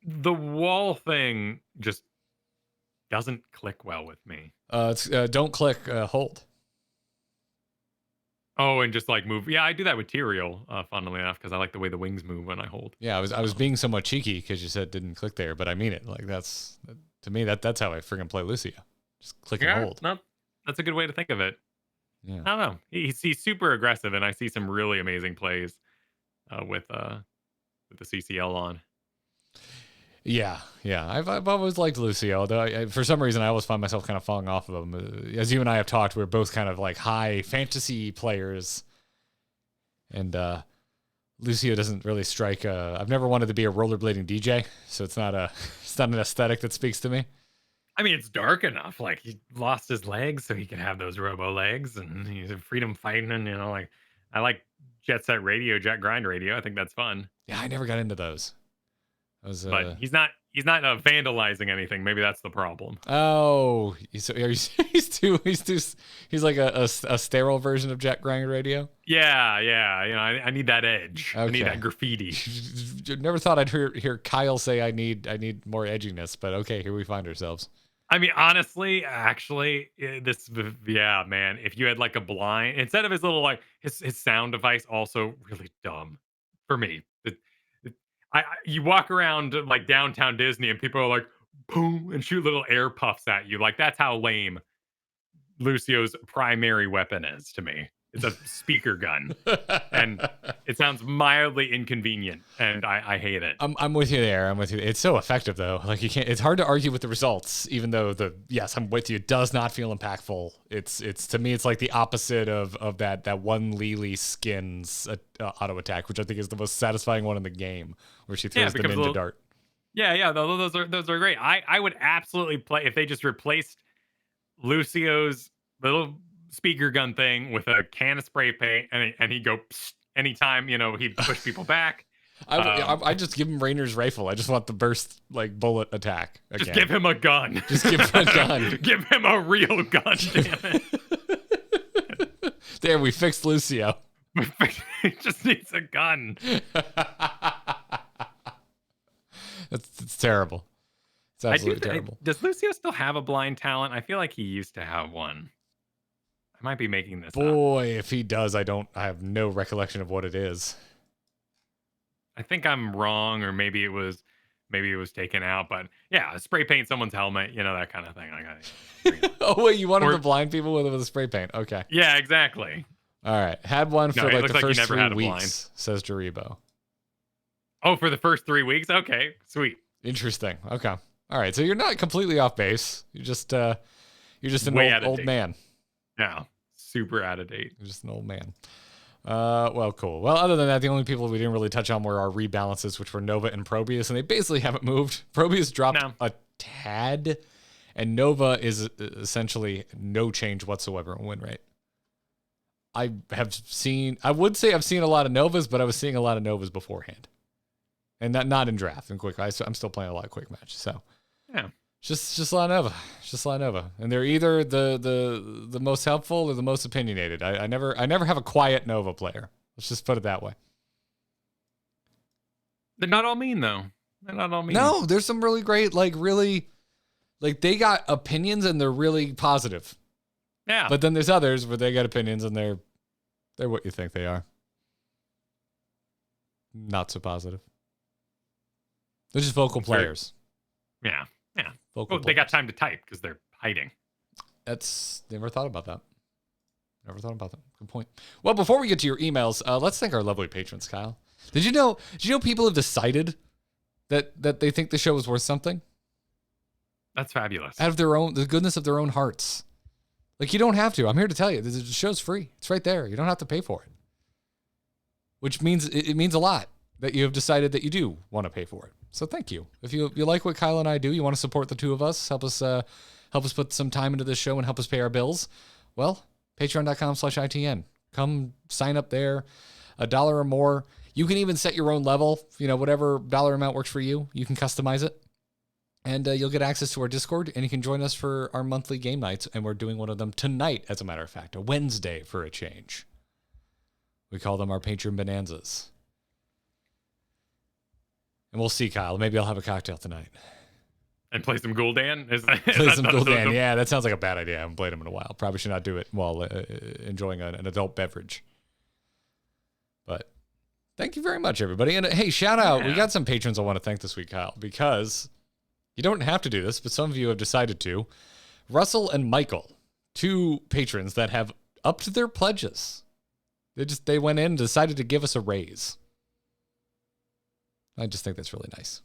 The wall thing just doesn't click well with me. Don't click. Hold. Oh, and just like move. Yeah, I do that with Tyrael, funnily enough, because I like the way the wings move when I hold. Yeah, I was being somewhat cheeky because you said didn't click there, but I mean it. Like to me that's how I friggin' play Lucio. Just click and Yeah, hold. no, that's a good way to think of it. Yeah. I don't know. He's super aggressive, and I see some really amazing plays with the CCL on. Yeah, yeah. I've always liked Lucio, though. For some reason, I always find myself kind of falling off of him. As you and I have talked, we're both kind of like high fantasy players, and Lucio doesn't really strike. I've never wanted to be a rollerblading DJ, so it's not an aesthetic that speaks to me. I mean, it's dark enough. Like he lost his legs, so he can have those robo legs, and he's a freedom fighting. And like I like Jet Set Radio, Jet Grind Radio. I think that's fun. Yeah, I never got into those. But he's not vandalizing anything. Maybe that's the problem. Oh, he's like a sterile version of Jet Grind Radio. Yeah. I need that edge. Okay. I need that graffiti. Never thought I'd hear Kyle say I need more edginess, but okay, here we find ourselves. I mean, honestly, actually, man. If you had like a blind instead of his little like his sound device, also really dumb for me. You walk around like downtown Disney and people are like, boom, and shoot little air puffs at you. Like that's how lame Lucio's primary weapon is to me. It's a speaker gun, and it sounds mildly inconvenient, and I hate it. I'm with you there. I'm with you. It's so effective though. Like you can't. It's hard to argue with the results, even though I'm with you. It does not feel impactful. It's to me, it's like the opposite of that one Lily skins auto attack, which I think is the most satisfying one in the game, where she throws the ninja dart. Yeah. Those are great. I would absolutely play if they just replaced Lucio's little speaker gun thing with a can of spray paint, and he'd go psst anytime he'd push people back. I just give him Rainer's rifle. I just want the burst like bullet attack again. Just give him a gun. Just give him a gun. Give him a real gun. Damn it. There, we fixed Lucio. He just needs a gun. It's terrible. It's absolutely terrible. Does Lucio still have a blind talent? I feel like he used to have one. I might be making this up. Boy, if he does, I have no recollection of what it is. I think I'm wrong, or maybe it was taken out. But yeah, spray paint someone's helmet, that kind of thing. I got it. Oh wait, you wanted to blind people with a spray paint? Okay. Yeah, exactly. All right, had one for like the first 3 weeks. Says Jaribo. Oh, for the first 3 weeks? Okay, sweet. Interesting. Okay. All right, so you're not completely off base. You're just an old man. Yeah, super out of date. You're just an old man. Well, cool. Well, other than that, the only people we didn't really touch on were our rebalances, which were Nova and Probius, and they basically haven't moved. Probius dropped a tad, and Nova is essentially no change whatsoever in win rate. I would say I've seen a lot of Novas, but I was seeing a lot of Novas beforehand. And not in draft and quick. I'm still playing a lot of quick match. So yeah. Just La Nova. Just La Nova. And they're either the most helpful or the most opinionated. I never have a quiet Nova player. Let's just put it that way. They're not all mean though. They're not all mean. No, there's some really great, they got opinions and they're really positive. Yeah. But then there's others where they got opinions and they're what you think they are. Not so positive. They're just vocal players. Yeah. They got time to type because they're hiding. Never thought about that. Good point. Well, before we get to your emails, let's thank our lovely patrons, Kyle. Did you know people have decided that they think the show is worth something? That's fabulous. Out of the goodness of their own hearts. Like, you don't have to. I'm here to tell you, the show's free. It's right there. You don't have to pay for it. Which means it means a lot that you have decided that you do want to pay for it. So thank you. If you like what Kyle and I do, you want to support the two of us, help us put some time into this show and help us pay our bills. Well, patreon.com/ITN. Come sign up there. $1 or more. You can even set your own level. Whatever dollar amount works for you. You can customize it. And you'll get access to our Discord, and you can join us for our monthly game nights. And we're doing one of them tonight, as a matter of fact, a Wednesday for a change. We call them our Patreon Bonanzas. And we'll see, Kyle. Maybe I'll have a cocktail tonight. And play some Gul'dan? Play some Gul'dan. Yeah, that sounds like a bad idea. I haven't played him in a while. Probably should not do it while enjoying an adult beverage. But thank you very much, everybody. And hey, shout out. We got some patrons I want to thank this week, Kyle, because you don't have to do this, but some of you have decided to. Russell and Michael, 2 patrons that have upped their pledges. They went in and decided to give us a raise. I just think that's really nice.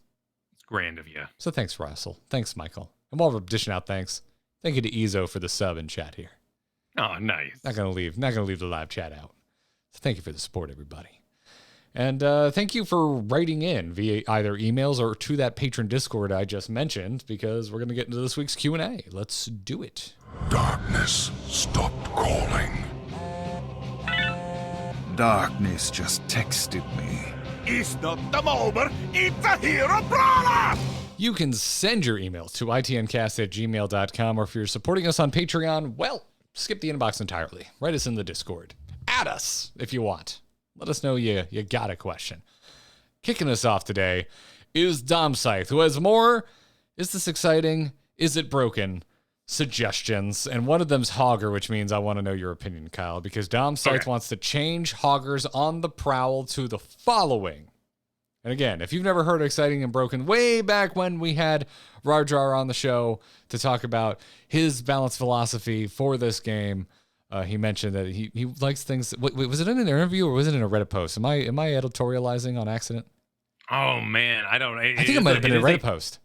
It's grand of you. So thanks, Russell. Thanks, Michael. And while we're dishing out thanks, thank you to Ezo for the sub in chat here. Oh, nice. Not gonna leave the live chat out. So thank you for the support, everybody. And thank you for writing in via either emails or to that patron Discord I just mentioned, because we're gonna get into this week's Q&A. Let's do it. Darkness stopped calling. Darkness just texted me. It's not the Mulber, it's a hero brawler! You can send your emails to itncast@gmail.com, or if you're supporting us on Patreon, well, skip the inbox entirely. Write us in the Discord. Add us if you want. Let us know you got a question. Kicking us off today is Dom Scythe, who has more Is This Exciting? Is It Broken? Suggestions. And one of them's Hogger, which means I want to know your opinion, Kyle, because Dom Scythe wants to change Hoggers on the Prowl to the following. And again, if you've never heard Exciting and Broken, way back when we had Rardrar on the show to talk about his balanced philosophy for this game, he mentioned that he likes things. Wait, was it in an interview or was it in a Reddit post? Am I editorializing on accident? Oh man, I don't. I think it might have been a Reddit post.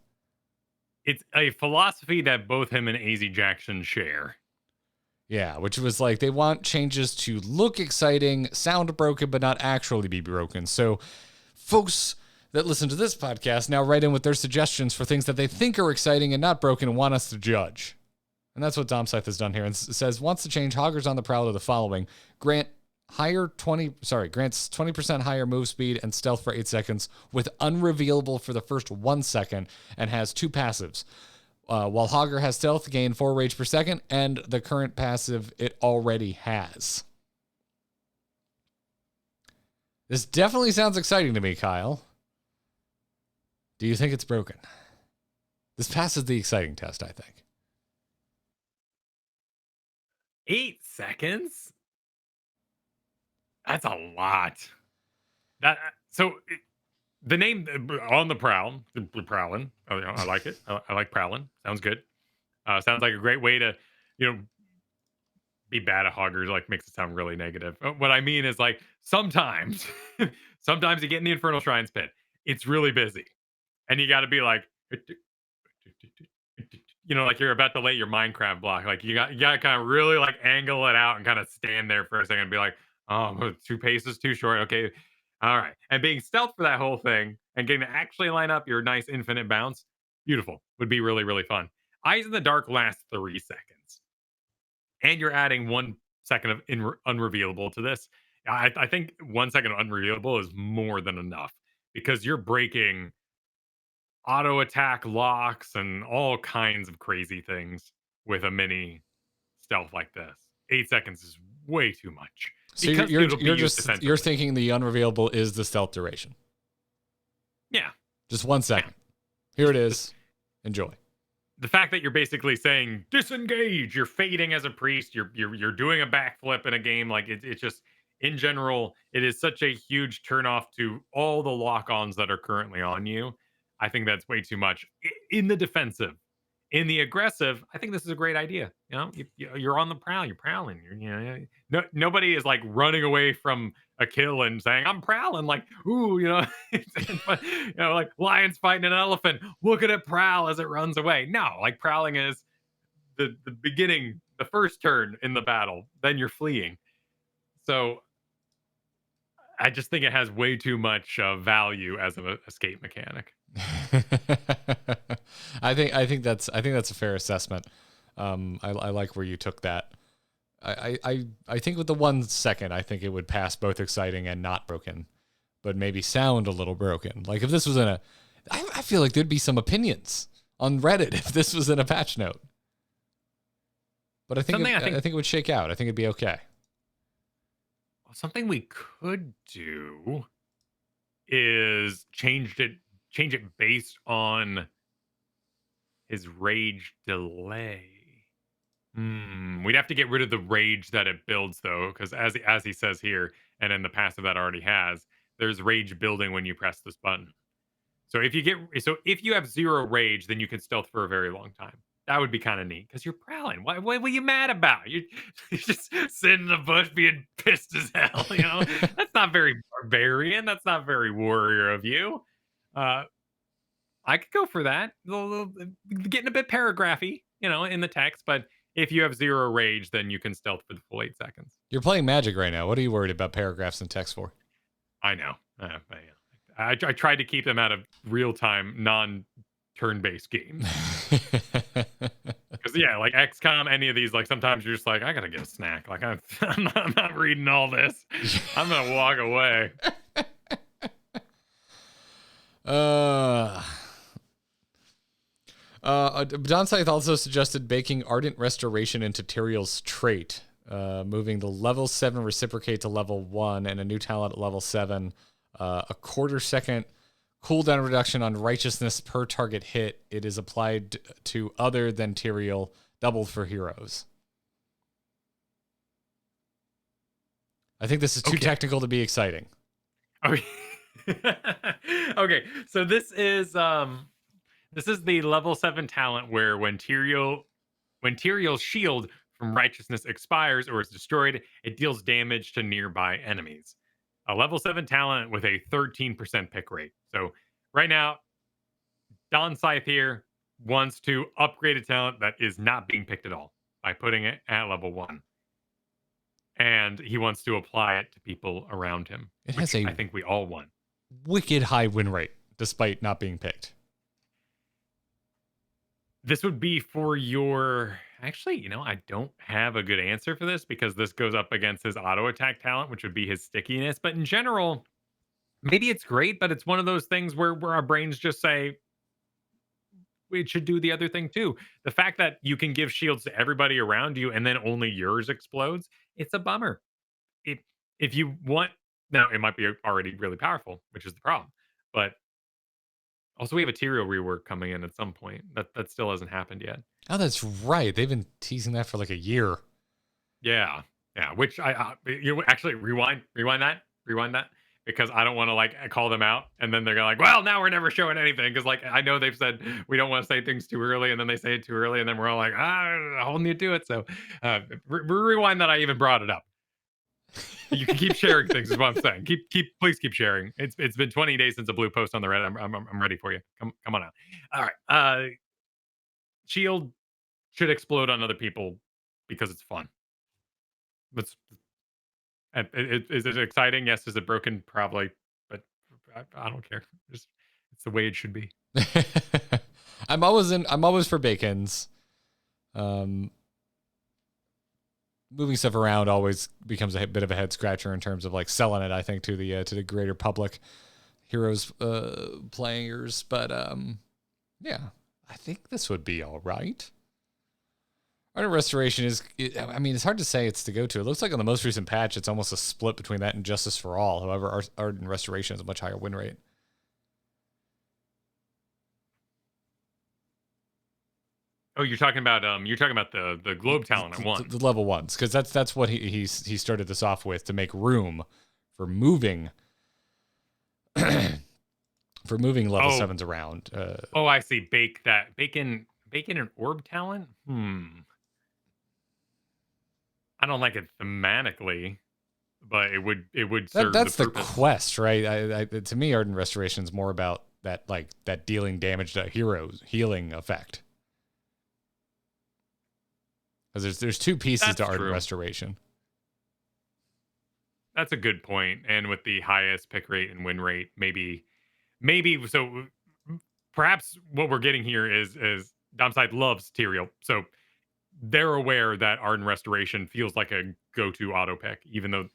It's a philosophy that both him and AZ Jackson share. Yeah, which was like they want changes to look exciting, sound broken, but not actually be broken. So folks that listen to this podcast now write in with their suggestions for things that they think are exciting and not broken and want us to judge. And that's what Dom Scythe has done here. And says wants to change Hoggers on the Prowl to the following: grants 20% higher move speed and stealth for 8 seconds with unrevealable for the first 1 second, and has 2 passives. While Hogger has stealth, gain 4 rage per second, and the current passive it already has. This definitely sounds exciting to me, Kyle. Do you think it's broken? This passes the exciting test, I think. 8 seconds? That's a lot. The name on the Prowl, prowling. I like it. I like prowling. Sounds good. Sounds like a great way to, be bad at Hoggers. Like, makes it sound really negative. What I mean is, like, sometimes you get in the Infernal Shrines pit. It's really busy, and you got to be like, like you're about to lay your Minecraft block. Like you got to kind of really like angle it out and kind of stand there for a second and be like, oh, 2 paces too short. Okay. All right. And being stealth for that whole thing and getting to actually line up your nice infinite bounce, beautiful. Would be really, really fun. Eyes in the Dark lasts 3 seconds. And you're adding 1 second of unrevealable to this. I think 1 second of unrevealable is more than enough, because you're breaking auto attack locks and all kinds of crazy things with a mini stealth like this. 8 seconds is way too much. So you're thinking the unrevealable is the stealth duration. Yeah. Just 1 second. Here it is. Enjoy. The fact that you're basically saying disengage, you're fading as a priest, you're doing a backflip in a game, like it's just, in general, it is such a huge turnoff to all the lock-ons that are currently on you. I think that's way too much. In the defensive, in the aggressive, I think this is a great idea. You're on the prowl, you're prowling. Nobody is like running away from a kill and saying, "I'm prowling," like, ooh, like lions fighting an elephant. Look at it prowl as it runs away. No, like prowling is the beginning, the first turn in the battle. Then you're fleeing. So I just think it has way too much value as an escape mechanic. I think that's a fair assessment. I like where you took that. I think with the 1 second, I think it would pass both exciting and not broken, but maybe sound a little broken. Like if this was I feel like there'd be some opinions on Reddit if this was in a patch note. But I think it would shake out. I think it'd be okay. Something we could do is change it based on his rage delay. We'd have to get rid of the rage that it builds, though, because as he says here, and then the passive that already has, there's rage building when you press this button. So if you have 0 rage, then you can stealth for a very long time. That would be kind of neat because you're prowling. What were you mad about? You're just sitting in the bush being pissed as hell. That's not very barbarian. That's not very warrior of you. I could go for that. Getting a bit paragraphy, in the text. But if you have 0 rage, then you can stealth for the full 8 seconds. You're playing Magic right now. What are you worried about paragraphs and text for? I know. I tried to keep them out of real-time, non-turn-based games. Because, like XCOM, any of these, like, sometimes you're just like, I gotta get a snack. Like, I'm not reading all this. I'm gonna walk away. Don Scythe also suggested baking Ardent Restoration into Tyrael's trait, moving the level 7 reciprocate to level 1 and a new talent at level 7. A quarter-second cooldown reduction on righteousness per target hit. It is applied to other than Tyrael, doubled for heroes. I think this is too technical to be exciting. Okay. Okay, so this is the level 7 talent where when Tyrael's shield from righteousness expires or is destroyed, it deals damage to nearby enemies. A level 7 talent with a 13% pick rate. So right now, Don Scythe here wants to upgrade a talent that is not being picked at all by putting it at level 1. And he wants to apply it to people around him. It has I think we all want. Wicked high win rate, despite not being picked. This would be for your... Actually, I don't have a good answer for this because this goes up against his auto attack talent, which would be his stickiness. But in general, maybe it's great, but it's one of those things where our brains just say, it should do the other thing too. The fact that you can give shields to everybody around you and then only yours explodes, it's a bummer. If you want... Now, it might be already really powerful, which is the problem. But also, we have a Tyrael rework coming in at some point. That still hasn't happened yet. Oh, that's right. They've been teasing that for like a year. Yeah. Which you actually rewind that because I don't want to call them out and then they're gonna well, now we're never showing anything because I know they've said we don't want to say things too early and then they say it too early and then we're all like holding you to it. So rewind that I even brought it up. You can keep sharing things is what I'm saying. Please keep sharing. It's been 20 days since a blue post on the Reddit. I'm ready for you. Come on out. All right. Shield should explode on other people because it's fun. Is it exciting? Yes. Is it broken? Probably. But I don't care. It's the way it should be. I'm always for bacons. Moving stuff around always becomes a bit of a head scratcher in terms of selling it, I think, to the greater public heroes players. But yeah, I think this would be all right. Ardent Restoration it's hard to say it's the go-to. It looks like on the most recent patch, it's almost a split between that and Justice for All. However, Ardent Restoration has a much higher win rate. Oh, you're talking about the globe talent at 1. The level 1s, because that's what he started this off with to make room for moving level 7s around. I see. Bacon and orb talent. I don't like it thematically, but it would serve that's the the purpose. quest, right? To me, Ardent Restoration is more about that dealing damage to heroes healing effect. Because there's 2 pieces to Ardent Restoration. That's a good point. And with the highest pick rate and win rate, maybe so perhaps what we're getting here is Dom Scythe loves Tyrael. So they're aware that Ardent Restoration feels like a go-to auto pick, even though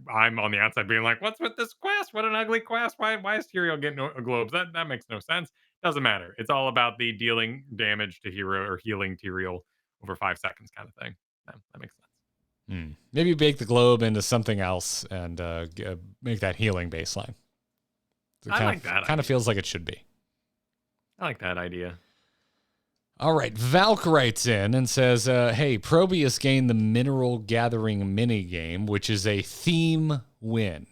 I'm on the outside being like, what's with this quest? What an ugly quest. Why is Tyrael getting a globes? That makes no sense. Doesn't matter. It's all about the dealing damage to hero or healing Tyrael over 5 seconds kind of thing. That makes sense. Maybe bake the globe into something else and make that healing baseline. I like that. Kind of feels like it should be. I like that idea. All right, Valk writes in and says, hey, Probius gained the Mineral Gathering minigame, which is a theme win.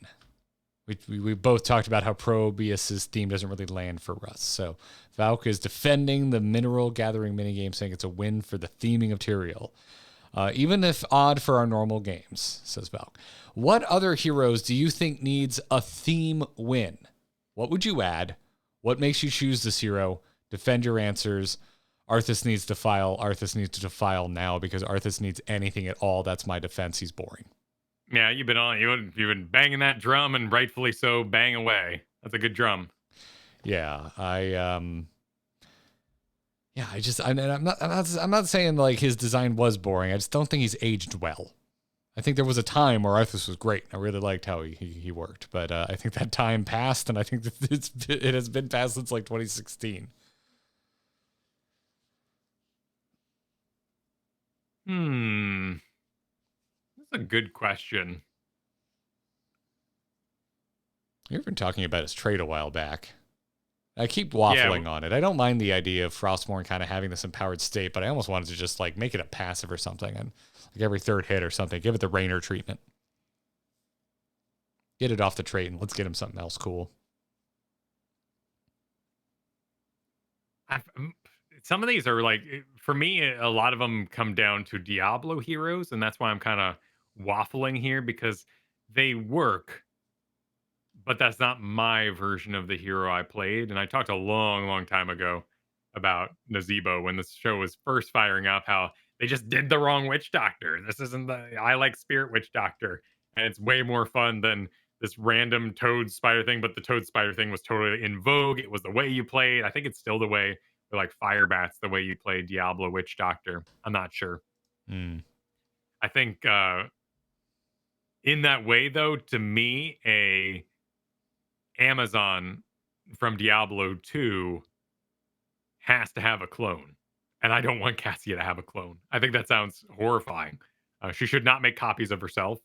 We both talked about how Probius's theme doesn't really land for Russ. So Valk is defending the mineral gathering minigame, saying it's a win for the theming of Tyrael. Even if odd for our normal games, says Valk. What other heroes do you think needs a theme win? What would you add? What makes you choose this hero? Defend your answers. Arthas needs Defile. Arthas needs to Defile now because Arthas needs anything at all. That's my defense. He's boring. Yeah, you've been banging that drum, and rightfully so. Bang away. That's a good drum. Yeah, I'm not saying like his design was boring. I just don't think he's aged well. I think there was a time where Arthas was great. I really liked how he worked, but I think that time passed, and I think that it has been passed since like 2016. That's a good question. You've been talking about his trade a while back. I keep waffling on it. I don't mind the idea of Frostmourne kind of having this empowered state, but I almost wanted to just like make it a passive or something, and like every third hit or something, give it the Rainer treatment. Get it off the trait, and let's get him something else cool. Some of these are like, for me, a lot of them come down to Diablo heroes, and that's why I'm kind of waffling here, because they work, but that's not my version of the hero I played. And I talked a long, long time ago about Nazebo when this show was first firing up, how they just did the wrong Witch Doctor. This isn't I like Spirit Witch Doctor, and it's way more fun than this random Toad Spider thing. But the Toad Spider thing was totally in vogue. It was the way you played. I think it's still the way, or like Firebat's the way you play Diablo Witch Doctor. I'm not sure. I think in that way, though, to me, a Amazon from Diablo 2 has to have a clone. And I don't want Cassia to have a clone. I think that sounds horrifying. She should not make copies of herself.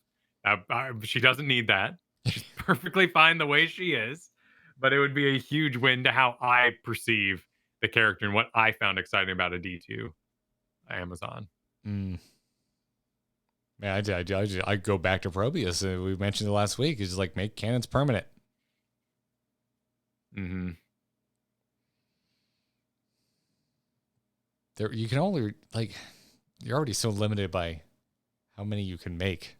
She doesn't need that. She's perfectly fine the way she is. But it would be a huge win to how I perceive the character and what I found exciting about a D2 Amazon. Yeah, I go back to Probius. We mentioned it last week. It's like make cannons permanent. There, you can only you're already so limited by how many you can make.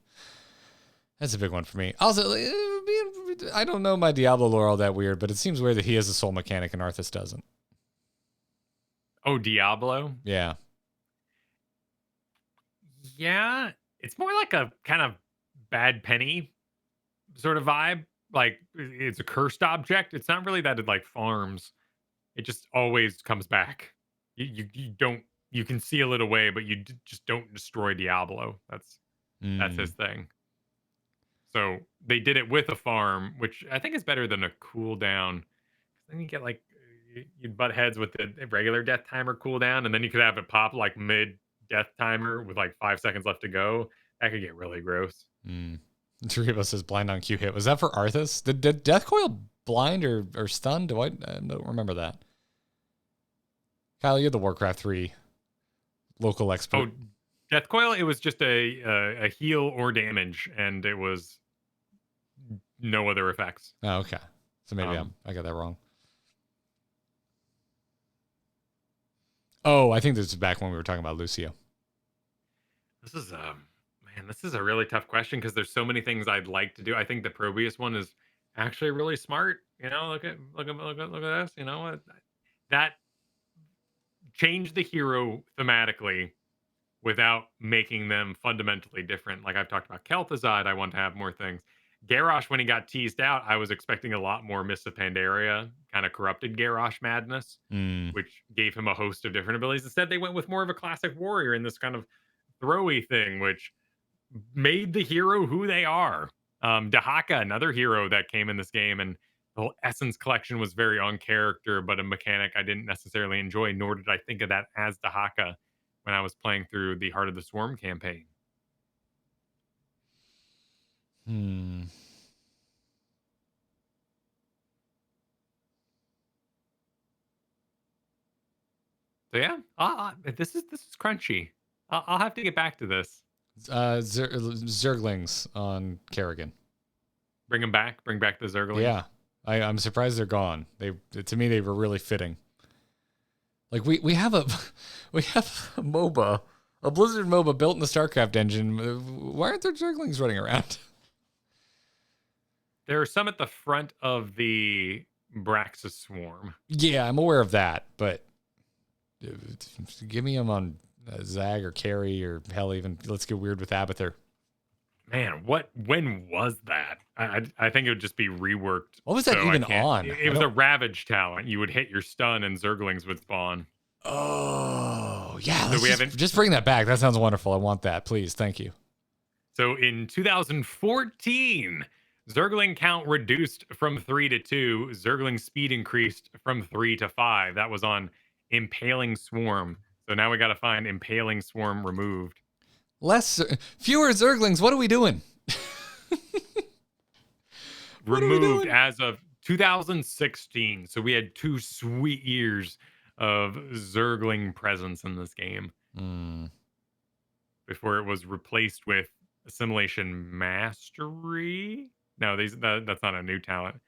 That's a big one for me. Also, I don't know my Diablo lore all that weird, but it seems weird that he has a soul mechanic and Arthas doesn't. Oh, Diablo? Yeah. Yeah, it's more like a kind of Bad Penny sort of vibe. Like, it's a cursed object. It's not really that it like farms. It just always comes back. You don't, you can seal it away, but you just don't destroy Diablo. That's his thing. So they did it with a farm, which I think is better than a cooldown. Then you get like, you'd butt heads with the regular death timer cooldown, and then you could have it pop like mid death timer with like 5 seconds left to go. That could get really gross. Toribos says blind on Q hit. Was that for Arthas? Did Death Coil blind or stun? I don't remember that. Kyle, you're the Warcraft 3 local expert. Oh, Death Coil, it was just a heal or damage, and it was no other effects. Oh, okay. So maybe I got that wrong. Oh, I think this is back when we were talking about Lucio. This is a really tough question because there's so many things I'd like to do. I think the Probius one is actually really smart. You know, look at this. You know what? That changed the hero thematically without making them fundamentally different. Like I've talked about Kel'Thuzad, I want to have more things. Garrosh, when he got teased out, I was expecting a lot more Mists of Pandaria, kind of corrupted Garrosh madness, which gave him a host of different abilities. Instead, they went with more of a classic warrior in this kind of throwy thing, which made the hero who they are. Dahaka, another hero that came in this game, and the whole Essence collection was very on character, but a mechanic I didn't necessarily enjoy, nor did I think of that as Dahaka when I was playing through the Heart of the Swarm campaign. So yeah, this is crunchy. I'll have to get back to this. Zerglings on Kerrigan. Bring them back. Bring back the Zerglings. Yeah, I'm surprised they're gone. To me, they were really fitting. Like we have a MOBA, a Blizzard MOBA built in the StarCraft engine. Why aren't there Zerglings running around? There are some at the front of the Braxis Swarm. Yeah, I'm aware of that, but give me them on Zag or Carry or hell, even let's get weird with Abathur. Man, when was that? I think it would just be reworked. What was that even on? It was a Ravage talent. You would hit your stun and Zerglings would spawn. Oh, yeah. So just bring that back. That sounds wonderful. I want that, please. Thank you. So in 2014, Zergling count reduced from 3 to 2. Zergling speed increased from 3 to 5. That was on Impaling Swarm. So now we got to find Impaling Swarm removed. Fewer Zerglings. What are we doing? Removed as of 2016. So we had 2 sweet years of Zergling presence in this game before it was replaced with Assimilation Mastery. No, that's not a new talent.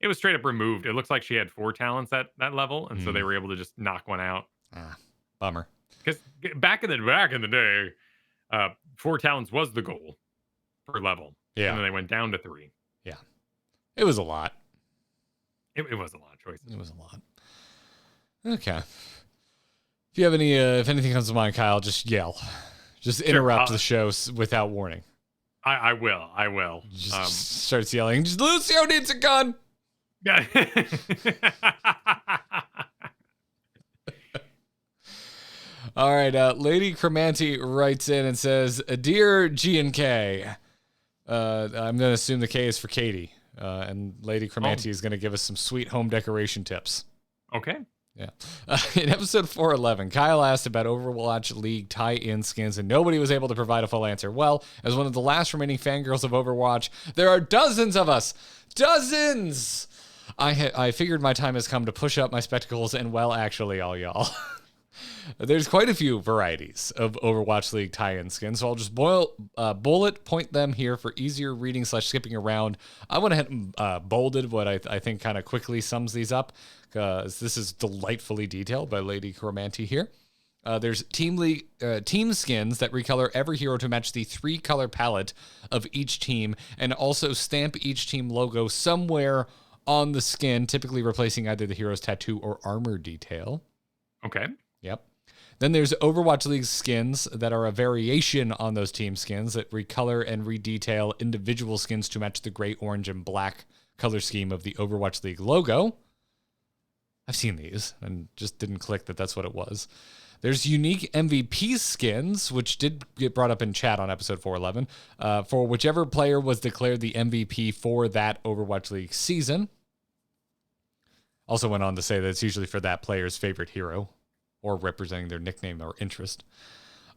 It was straight up removed. It looks like she had 4 talents at that level, and so they were able to just knock one out. Bummer. Because back in the day, 4 talents was the goal per level. Yeah, and then they went down to 3. Yeah, it was a lot. It was a lot of choices. It was a lot. Okay. If you have if anything comes to mind, Kyle, just yell. Just interrupt the show without warning. I will. Just starts yelling. Lucio needs a gun. Yeah. All right. Lady Cromanti writes in and says, "Dear G and K, I'm going to assume the K is for Katie, and Lady Cromanti is going to give us some sweet home decoration tips." Okay. Yeah. In episode 411, Kyle asked about Overwatch League tie-in skins, and nobody was able to provide a full answer. Well, as one of the last remaining fangirls of Overwatch, there are dozens of us. Dozens! I figured my time has come to push up my spectacles, and well, actually, all y'all. There's quite a few varieties of Overwatch League tie-in skins, so I'll just bullet point them here for easier reading / skipping around. I went ahead and bolded what I think kind of quickly sums these up, because this is delightfully detailed by Lady Cromanti here. There's team skins that recolor every hero to match the 3-color palette of each team, and also stamp each team logo somewhere on the skin, typically replacing either the hero's tattoo or armor detail. Okay. Yep. Then there's Overwatch League skins that are a variation on those team skins that recolor and redetail individual skins to match the gray, orange, and black color scheme of the Overwatch League logo. I've seen these and just didn't click that that's what it was. There's unique MVP skins, which did get brought up in chat on episode 411, for whichever player was declared the MVP for that Overwatch League season. Also went on to say that it's usually for that player's favorite hero, or representing their nickname or interest.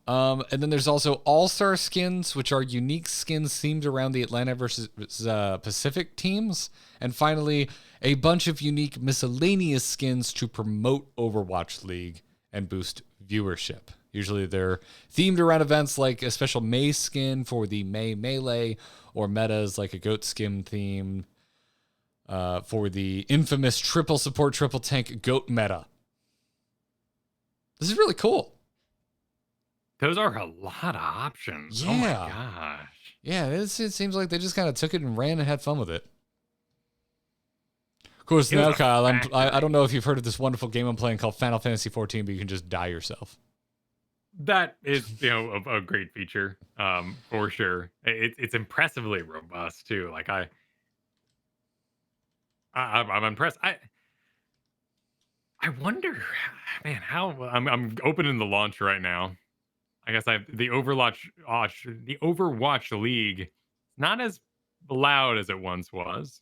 And then there's also All-Star skins, which are unique skins themed around the Atlanta versus Pacific teams. And finally, a bunch of unique miscellaneous skins to promote Overwatch League and boost viewership. Usually they're themed around events like a special May skin for the May Melee, or metas like a Goat Skin theme for the infamous triple support, triple tank Goat meta. This is really cool. Those are a lot of options. Yeah. Oh my gosh. Yeah, it seems like they just kind of took it and ran and had fun with it. Of course, now, Kyle, I don't know if you've heard of this wonderful game I'm playing called Final Fantasy 14, but you can just die yourself. That is, a great feature, for sure. It's impressively robust too. Like I'm impressed. I wonder, man, how I'm opening the launch right now. I guess the Overwatch League, not as loud as it once was.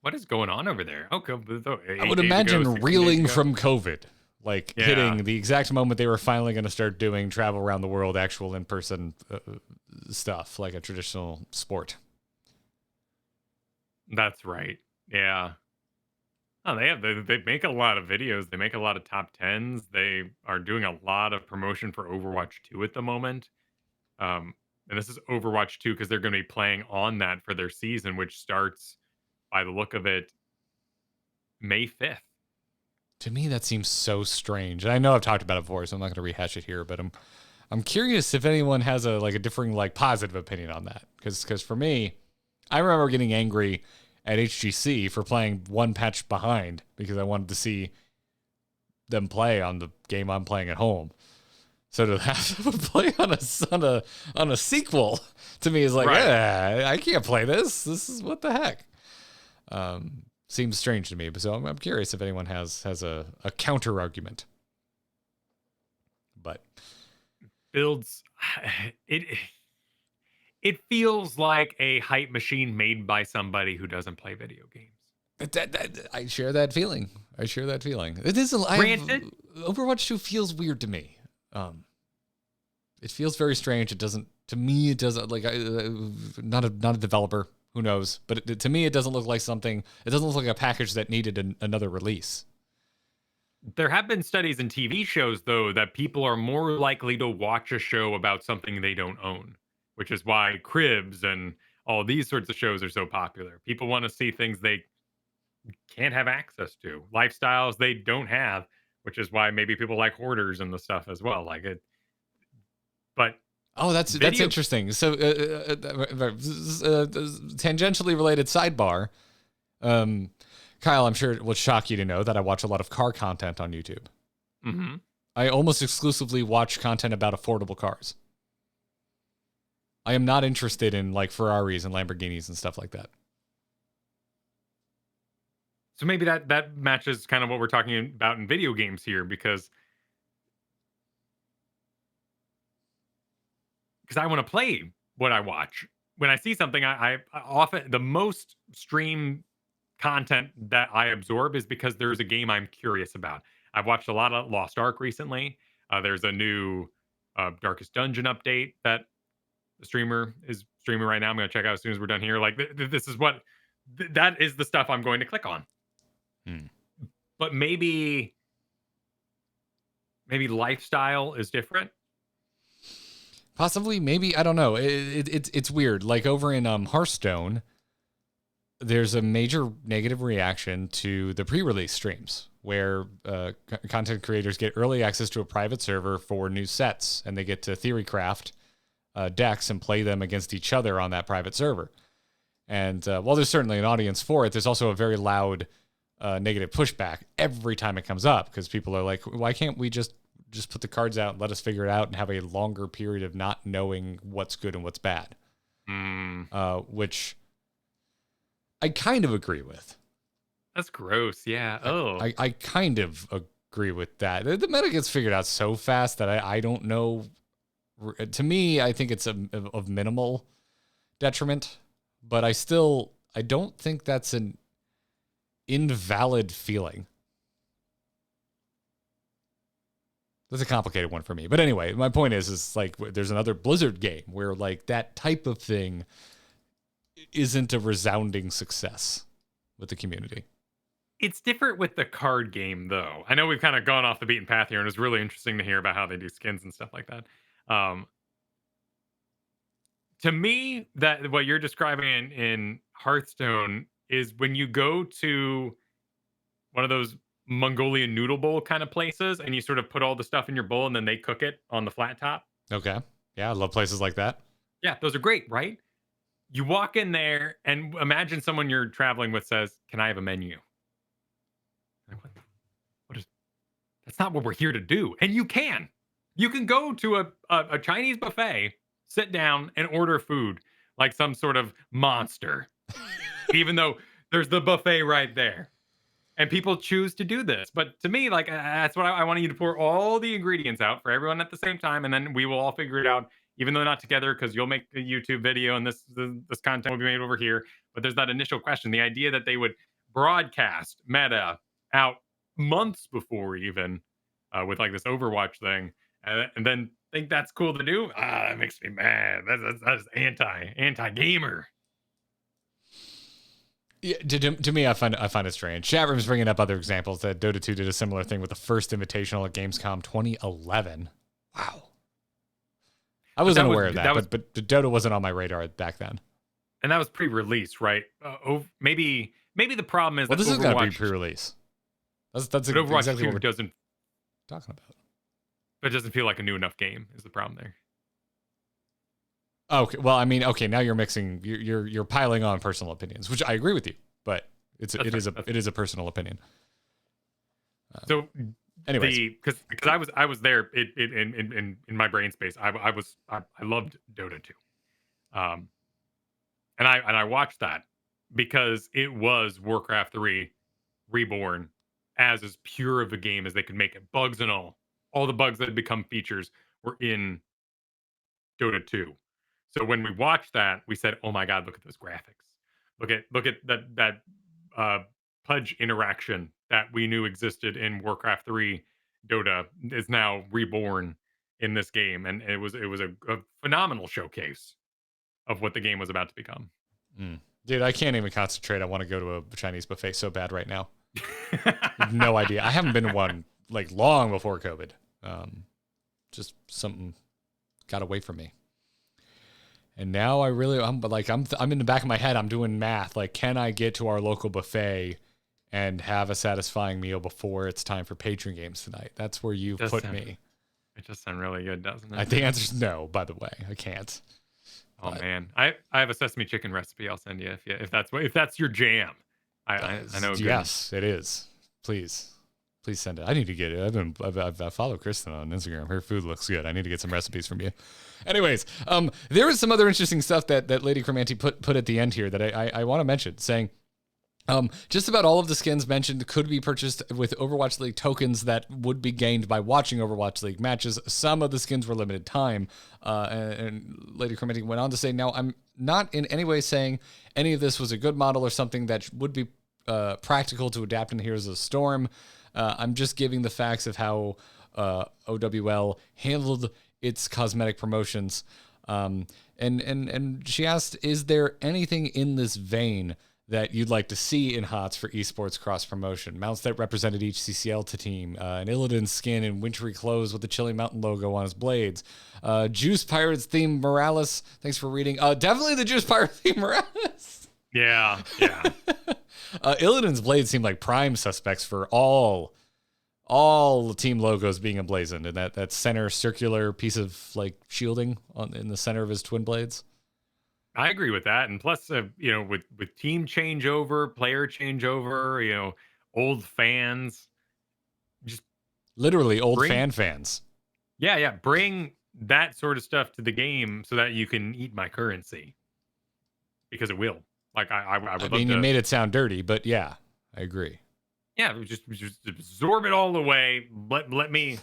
What is going on over there? Okay, I would imagine reeling from COVID, hitting the exact moment they were finally going to start doing travel around the world, actual in-person stuff, like a traditional sport. That's right. Yeah. Oh, they make a lot of videos. They make a lot of top 10s. They are doing a lot of promotion for Overwatch 2 at the moment. and this is Overwatch 2 because they're going to be playing on that for their season, which starts, by the look of it, May 5th. To me, that seems so strange. And I know I've talked about it before, so I'm not going to rehash it here. But I'm curious if anyone has a differing positive opinion on that. Because for me, I remember getting angry at HGC for playing one patch behind because I wanted to see them play on the game I'm playing at home. So to have them play on a sequel to me is like, I can't play this. This is what the heck. Seems strange to me. But so I'm curious if anyone has a counter argument. But builds it feels like a hype machine made by somebody who doesn't play video games. I share that feeling. It is Granted, Overwatch 2 feels weird to me. It feels very strange. It doesn't. To me, it doesn't not a developer. Who knows? But to me, it doesn't look like something. It doesn't look like a package that needed another release. There have been studies in TV shows, though, that people are more likely to watch a show about something they don't own, which is why Cribs and all these sorts of shows are so popular. People want to see things they can't have access to, lifestyles they don't have, which is why maybe people like Hoarders and the stuff as well. Like it, but that's interesting. So, tangentially related sidebar. Kyle, I'm sure it will shock you to know that I watch a lot of car content on YouTube. Mm-hmm. I almost exclusively watch content about affordable cars. I am not interested in Ferraris and Lamborghinis and stuff like that. So maybe that matches kind of what we're talking about in video games here, because I want to play what I watch. When I see something, I often, the most stream content that I absorb is because there's a game I'm curious about. I've watched a lot of Lost Ark recently. There's a new Darkest Dungeon update that the streamer is streaming right now. I'm going to check out as soon as we're done here. This is what that is the stuff I'm going to click on. But maybe lifestyle is different. Possibly, maybe, I don't know. It's weird. Like over in Hearthstone, there's a major negative reaction to the pre-release streams where content creators get early access to a private server for new sets, and they get to theorycraft decks and play them against each other on that private server. And while there's certainly an audience for it, there's also a very loud negative pushback every time it comes up, because people are like, why can't we just put the cards out and let us figure it out and have a longer period of not knowing what's good and what's bad? Which I kind of agree with. That's gross. Yeah. Oh, I kind of agree with that. The meta gets figured out so fast that I don't know. To me, I think it's of minimal detriment, but I don't think that's an invalid feeling. That's a complicated one for me. But anyway, my point is like there's another Blizzard game where like that type of thing isn't a resounding success with the community. It's different with the card game, though. I know we've kind of gone off the beaten path here, and it's really interesting to hear about how they do skins and stuff like that. To me, that what you're describing in Hearthstone is when you go to one of those Mongolian noodle bowl kind of places, and you sort of put all the stuff in your bowl, and then they cook it on the flat top. Okay. Yeah, I love places like that. Yeah, those are great, right? You walk in there, and imagine someone you're traveling with says, "Can I have a menu?" Like, what is? That's not what we're here to do. And you can go to a Chinese buffet, sit down, and order food like some sort of monster, even though there's the buffet right there. And people choose to do this. But to me, like, that's what I want you to pour all the ingredients out for everyone at the same time, and then we will all figure it out, even though not together, because you'll make a YouTube video and this content will be made over here. But there's that initial question. The idea that they would broadcast meta out months before even with like this Overwatch thing, and then think that's cool to do. That makes me mad. That's anti-gamer. Yeah, to me, I find it strange. Chat room's bringing up other examples that Dota 2 did a similar thing with the first Invitational at Gamescom 2011. Wow. I wasn't aware of that, but Dota wasn't on my radar back then. And that was pre-release, right? Maybe the problem is well, that this Overwatch, is going to be pre-release. That's Overwatch exactly 2 what we're doesn't talking about. But it doesn't feel like a new enough game is the problem there. Okay, well, I mean, okay, now you're mixing, you're piling on personal opinions, which I agree with you, but it is a personal opinion. So, anyways, because I was there in my brain space. I loved Dota 2, and I watched that because it was Warcraft 3 reborn as pure of a game as they could make it. Bugs and all the bugs that had become features were in Dota 2. So when we watched that, we said, "Oh my God, look at those graphics! Look at that Pudge interaction that we knew existed in Warcraft 3. Dota is now reborn in this game, and it was a phenomenal showcase of what the game was about to become." Dude, I can't even concentrate. I want to go to a Chinese buffet so bad right now. No idea. I haven't been to one like long before COVID. Just something got away from me. And now I'm in the back of my head. I'm doing math. Like, can I get to our local buffet and have a satisfying meal before it's time for Patreon games tonight? That's where you've put me. It just sounds really good, doesn't it? The answer's no. By the way, I can't. Oh man, I have a sesame chicken recipe. I'll send you if that's your jam. I know. Yes, it is. Please send it. I need to get it. I follow Kristen on Instagram. Her food looks good. I need to get some recipes from you. Anyways, there was some other interesting stuff that Lady Cromanti put at the end here that I want to mention, saying just about all of the skins mentioned could be purchased with Overwatch League tokens that would be gained by watching Overwatch League matches. Some of the skins were limited time. And Lady Cromanti went on to say, now, I'm not in any way saying any of this was a good model or something that would be practical to adapt in Heroes of the Storm. I'm just giving the facts of how OWL handled its cosmetic promotions. And she asked, is there anything in this vein that you'd like to see in HOTS for esports cross promotion? Mounts that represented each CCL team, an Illidan skin in wintry clothes with the Chilly Mountain logo on his blades, Juice Pirates theme Morales. Thanks for reading. Definitely the Juice Pirate theme Morales. Yeah. Illidan's blades seem like prime suspects for all the team logos being emblazoned, and that center circular piece of like shielding in the center of his twin blades. I agree with that, and plus, with team changeover, player changeover, old fans, just literally old fans. Yeah, bring that sort of stuff to the game so that you can eat my currency, because it will. Like I would. I mean, you made it sound dirty, but yeah, I agree. Yeah, just absorb it all away. Let me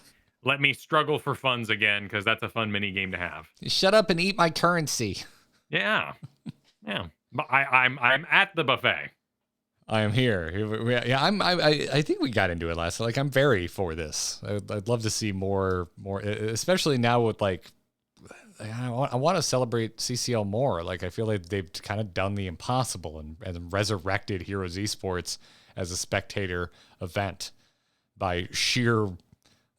struggle for funds again, because that's a fun mini game to have. Shut up and eat my currency. Yeah. But I'm at the buffet. I am here. Yeah, I think we got into it last. Like, I'm very for this. I'd love to see more, especially now with like. I want to celebrate CCL more. Like, I feel like they've kind of done the impossible and resurrected Heroes Esports as a spectator event by sheer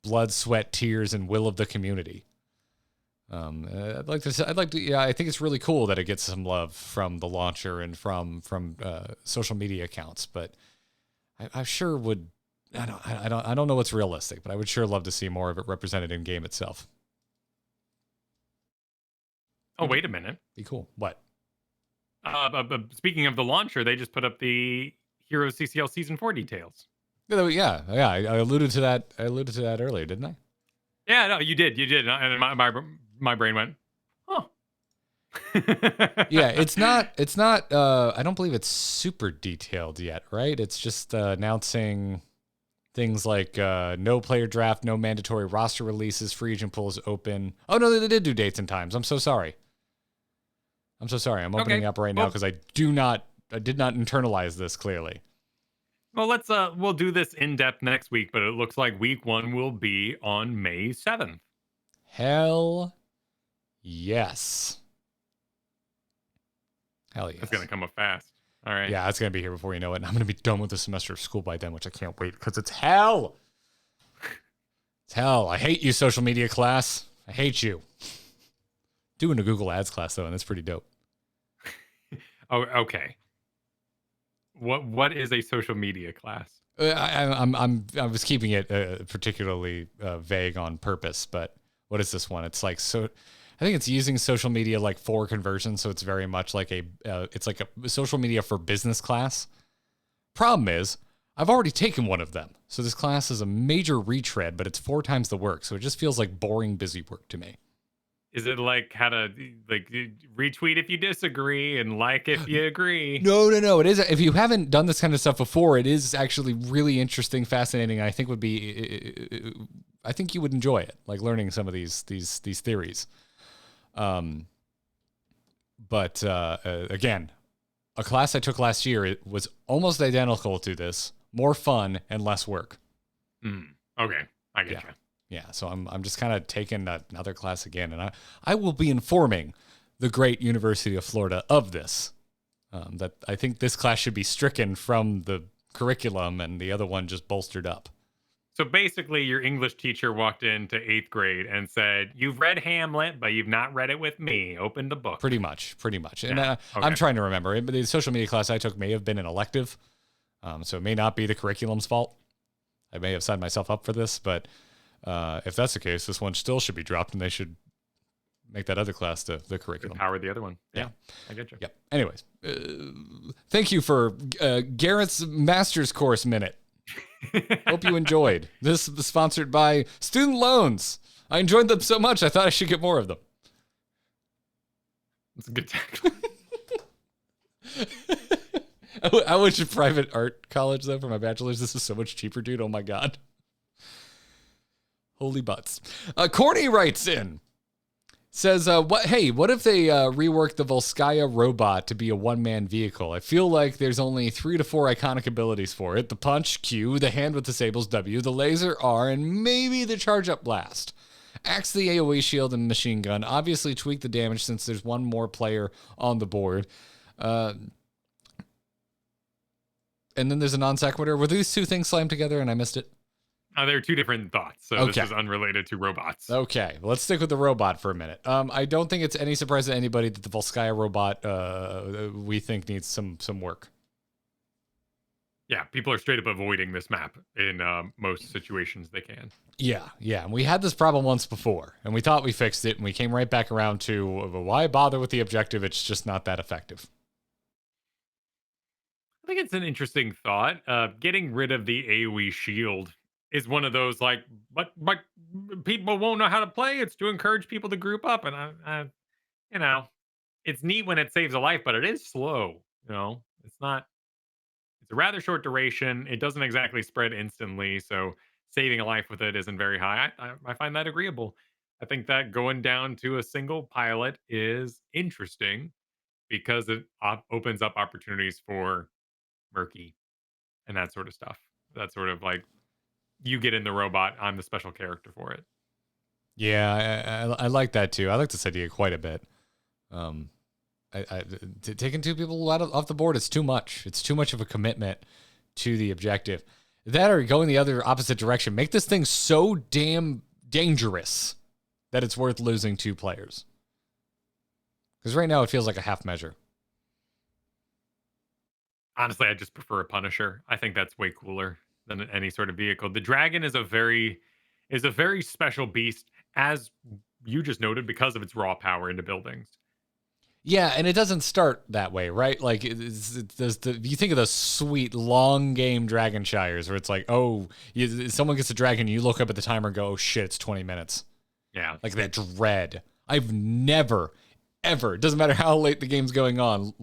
blood, sweat, tears, and will of the community. I think it's really cool that it gets some love from the launcher and from social media accounts. But I sure would. I don't know what's realistic, but I would sure love to see more of it represented in game itself. Oh, wait a minute. Be cool. What? Speaking of the launcher, they just put up the Heroes CCL Season 4 details. Yeah. I alluded to that. I alluded to that earlier, didn't I? Yeah, no, you did. And my brain went, huh. Yeah, it's not. I don't believe it's super detailed yet, right? It's just announcing things like no player draft, no mandatory roster releases, free agent pools open. Oh no, they did do dates and times. I'm so sorry. I'm opening up right now because I did not internalize this clearly. Well, we'll do this in depth next week, but it looks like week 1 will be on May 7th. Hell yes. It's gonna come up fast. All right. Yeah, it's gonna be here before you know it. And I'm gonna be done with the semester of school by then, which I can't wait because it's hell. It's hell. I hate you, social media class. I hate you. doing a Google Ads class though, and it's pretty dope. Oh, okay. What is a social media class? I was keeping it particularly vague on purpose, but what is this one? It's like so. I think it's using social media like for conversion, so it's very much like it's like a social media for business class. Problem is, I've already taken one of them, so this class is a major retread, but it's 4 times the work, so it just feels like boring, busy work to me. Is it like how to like retweet if you disagree and like if you agree? No. It is. If you haven't done this kind of stuff before, it is actually really interesting, fascinating. And I think I think you would enjoy it, like learning some of these theories. But again, a class I took last year, it was almost identical to this, more fun and less work. Okay, I get you. Yeah, so I'm just kind of taking another class again, and I will be informing the great University of Florida of this. That I think this class should be stricken from the curriculum, and the other one just bolstered up. So basically, your English teacher walked into 8th grade and said, "You've read Hamlet, but you've not read it with me. Open the book." Pretty much. And Yeah, okay. I'm trying to remember. But the social media class I took may have been an elective, so it may not be the curriculum's fault. I may have signed myself up for this, but if that's the case, this one still should be dropped, and they should make that other class the curriculum. Empower the other one. Yeah, I get you. Yep. Anyways, thank you for Garrett's Master's Course Minute. Hope you enjoyed. This was sponsored by student loans. I enjoyed them so much, I thought I should get more of them. That's a good tagline. I went to private art college, though, for my bachelor's. This is so much cheaper, dude. Oh, my God. Holy butts. Corny writes in. Says, what if they rework the Volskaya robot to be a one-man vehicle? I feel like there's only 3 to 4 iconic abilities for it. The punch, Q, the hand with disables, W, the laser, R, and maybe the charge-up blast. Axe the AoE shield and machine gun. Obviously tweak the damage since there's one more player on the board. And then there's a non-sequitur. Were these 2 things slammed together and I missed it? There are 2 different thoughts, so Okay. this is unrelated to robots. Okay, well, let's stick with the robot for a minute. I don't think it's any surprise to anybody that the Volskaya robot we think needs some work. Yeah, people are straight up avoiding this map in most situations they can. Yeah. And we had this problem once before, and we thought we fixed it, and we came right back around to why bother with the objective? It's just not that effective. I think it's an interesting thought. Getting rid of the AoE shield is one of those like, but people won't know how to play. It's to encourage people to group up, and I it's neat when it saves a life, but it is slow. It's not. It's a rather short duration. It doesn't exactly spread instantly, so saving a life with it isn't very high. I find that agreeable. I think that going down to a single pilot is interesting because it opens up opportunities for murky and that sort of stuff. That sort of like, you get in the robot, I'm the special character for it. Yeah, I like that too. I like this idea quite a bit. Taking 2 people off the board is too much. It's too much of a commitment to the objective. That or going the other opposite direction. Make this thing so damn dangerous that it's worth losing 2 players. Because right now it feels like a half measure. Honestly, I just prefer a Punisher. I think that's way cooler than any sort of vehicle. The dragon is a very special beast, as you just noted, because of its raw power into buildings. Yeah, and it doesn't start that way, right? Like, you think of those sweet long game Dragon Shires where it's like, someone gets a dragon, you look up at the timer and go, oh shit, it's 20 minutes. Yeah. Like that dread. I've never, ever, doesn't matter how late the game's going on,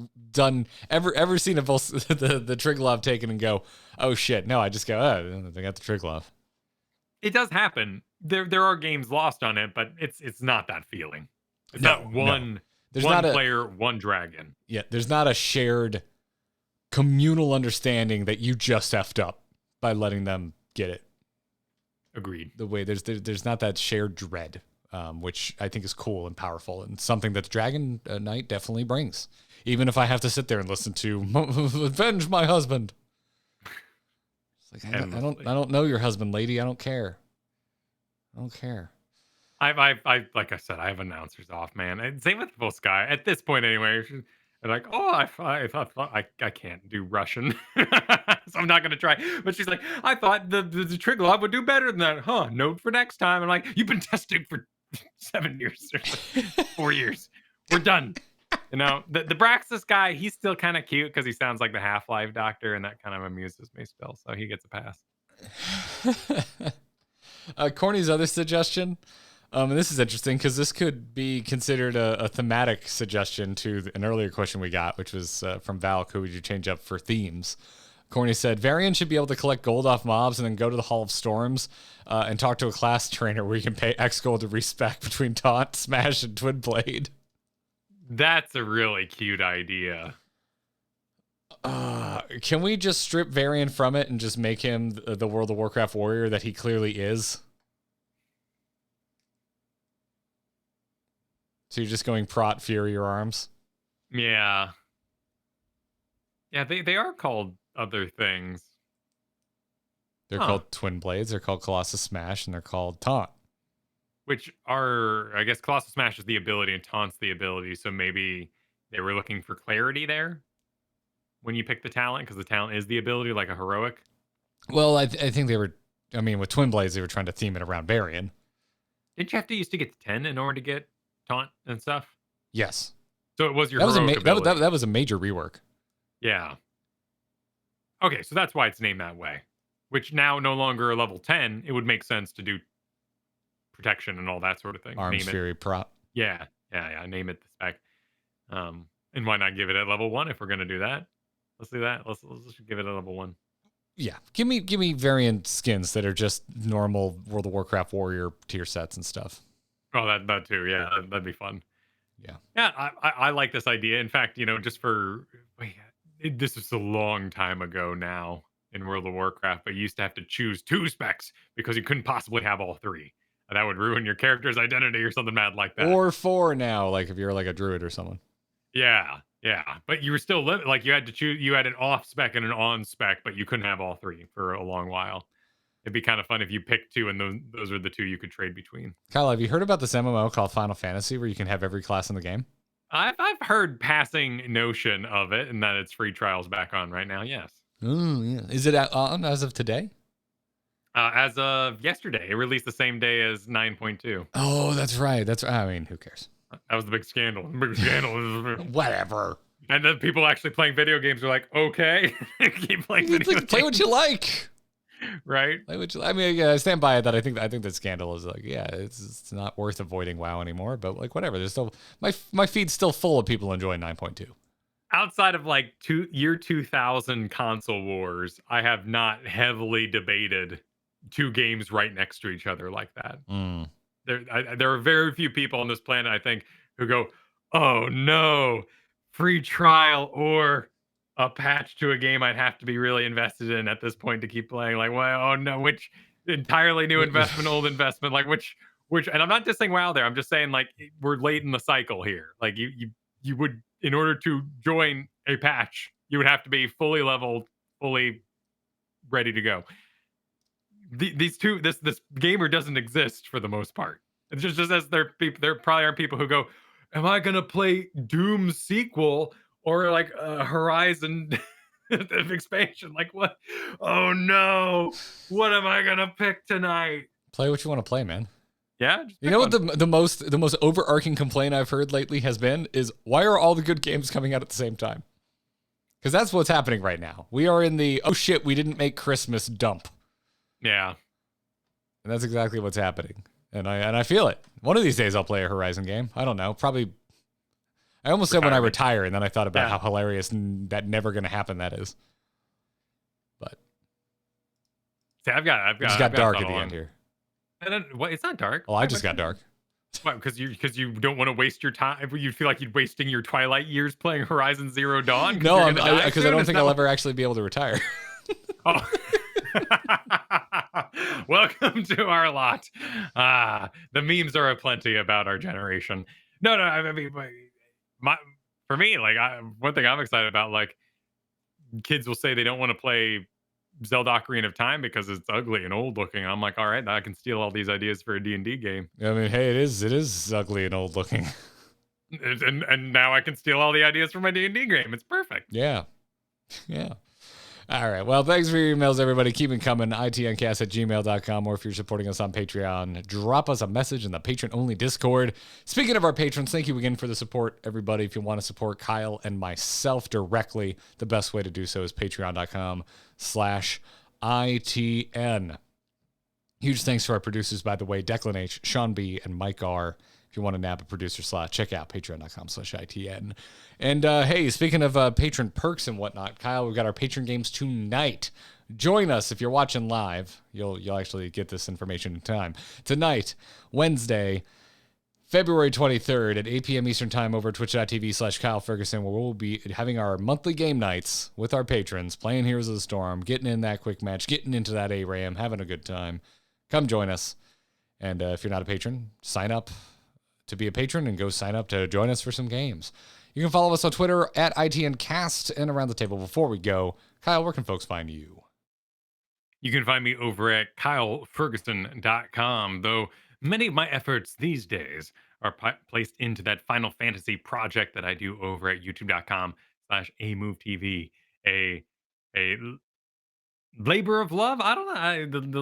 ever seen the Triglav taken and go, oh shit, no, I just go, oh, they got the Triglav. It does happen. There are games lost on it, but it's not that feeling. It's not one player, one dragon. Yeah, there's not a shared communal understanding that you just effed up by letting them get it. Agreed. The way there's not that shared dread, which I think is cool and powerful and something that the Dragon Knight definitely brings. Even if I have to sit there and listen to "Avenge my husband," it's like I don't know your husband, lady. I don't care. I like I said, I have announcers off, man. And same with both Sky at this point, anyway. They're like, oh, I can't do Russian, so I'm not gonna try. But she's like, I thought the Triglav would do better than that, huh? Note for next time. I'm like, you've been testing for 7 years or 4 years. We're done. You know, the Braxis guy, he's still kind of cute because he sounds like the Half-Life doctor, and that kind of amuses me still. So he gets a pass. Corny's other suggestion, and this is interesting because this could be considered a thematic suggestion to an earlier question we got, which was from Valk, who would you change up for themes? Corny said, Varian should be able to collect gold off mobs and then go to the Hall of Storms and talk to a class trainer where you can pay X gold to respec between Taunt, Smash, and Twin Blade. That's a really cute idea. Can we just strip Varian from it and just make him the World of Warcraft warrior that he clearly is? So you're just going Prot, Fury, or Arms? Yeah. Yeah, they are called other things. They're called Twin Blades, they're called Colossus Smash, and they're called Taunt. Which are, I guess, Colossus Smash is the ability and Taunt's the ability, so maybe they were looking for clarity there when you pick the talent, because the talent is the ability, like a heroic. Well, I think they were, I mean, with Twin Blades, they were trying to theme it around Varian. Didn't you have to used to get to 10 in order to get Taunt and stuff? Yes. So it was your that was heroic ability. that was a major rework. Yeah. Okay, so that's why it's named that way. Which now no longer a level 10, it would make sense to do protection and all that sort of thing. Arms, name Fury, Prot. Yeah. Name it the spec. And why not give it at level 1 if we're gonna do that? Let's do that. Let's just give it a level 1. Yeah, give me variant skins that are just normal World of Warcraft warrior tier sets and stuff. Oh, that too. Yeah, that'd be fun. Yeah. I like this idea. In fact, just for this is a long time ago now in World of Warcraft, but you used to have to choose 2 specs because you couldn't possibly have all 3. And that would ruin your character's identity or something mad like that. Or 4 now, like if you're like a druid or someone. Yeah. But you were still like you had to choose. You had an off spec and an on spec, but you couldn't have all 3 for a long while. It'd be kind of fun if you picked 2 and those are the 2 you could trade between. Kyle, have you heard about this MMO called Final Fantasy where you can have every class in the game? I've heard passing notion of it and that it's free trials back on right now. Yes. Oh yeah. Is it on as of today? As of yesterday, it released the same day as 9.2. Oh, that's right. I mean, who cares? That was the big scandal. Whatever. And then people actually playing video games are like, okay, keep playing video games. Play what you like. Right? I mean, yeah, I stand by it that I think the scandal is like, yeah, it's not worth avoiding WoW anymore, but like whatever. There's still my feed's still full of people enjoying 9.2. Outside of like year 2000 console wars, I have not heavily debated 2 games right next to each other like that. There are very few people on this planet, I think, who go, oh no, free trial or a patch to a game I'd have to be really invested in at this point to keep playing. Like, well, oh no, which entirely new investment, old investment, like which, and I'm not just saying WoW there. I'm just saying like we're late in the cycle here. Like you would, in order to join a patch, you would have to be fully leveled, fully ready to go. These two, this gamer doesn't exist for the most part. It's just as there probably aren't people who go, am I gonna play Doom sequel or like a Horizon expansion? Like what? Oh no, what am I gonna pick tonight? Play what you want to play, man. Yeah. You know what the most overarching complaint I've heard lately has been is why are all the good games coming out at the same time? Because that's what's happening right now. We are in the oh shit, we didn't make Christmas dump. Yeah. And that's exactly what's happening. And I feel it. One of these days I'll play a Horizon game. I don't know. Probably. I almost said when I retire, and then I thought about how hilarious that never going to happen that is. But. See, I've got it just got dark at the end here. What? It's not dark. Oh, I just got dark. What? Because you don't want to waste your time. You feel like you're wasting your twilight years playing Horizon Zero Dawn. No, because I don't think I'll ever actually be able to retire. Oh. Welcome to our lot. The memes are aplenty about our generation. No, I mean, for me, like one thing I'm excited about, like kids will say they don't want to play Zelda Ocarina of Time because it's ugly and old looking. I'm like, all right, I can steal all these ideas for a D&D game. I mean, hey, it is ugly and old looking. And now I can steal all the ideas for my D&D game. It's perfect. Yeah. Yeah. All right. Well, thanks for your emails, everybody. Keep them coming. itncast@gmail.com, or if you're supporting us on Patreon, drop us a message in the patron-only Discord. Speaking of our patrons, thank you again for the support, everybody. If you want to support Kyle and myself directly, the best way to do so is patreon.com/ITN. Huge thanks to our producers, by the way, Declan H., Sean B., and Mike R. If you want to nab a producer slot, check out patreon.com/ITN. And hey, speaking of patron perks and whatnot, Kyle, we've got our patron games tonight. Join us if you're watching live. You'll actually get this information in time. Tonight, Wednesday, February 23rd at 8 p.m. Eastern Time over twitch.tv/Kyle Ferguson, where we'll be having our monthly game nights with our patrons, playing Heroes of the Storm, getting in that quick match, getting into that ARAM, having a good time. Come join us. And if you're not a patron, sign up to be a patron and go sign up to join us for some games. You can follow us on Twitter at ITNcast. And around the table before we go, Kyle, where can folks find you? You can find me over at kyleferguson.com, though many of my efforts these days are placed into that Final Fantasy project that I do over at youtube.com/amovetv. A labor of love. I don't know. The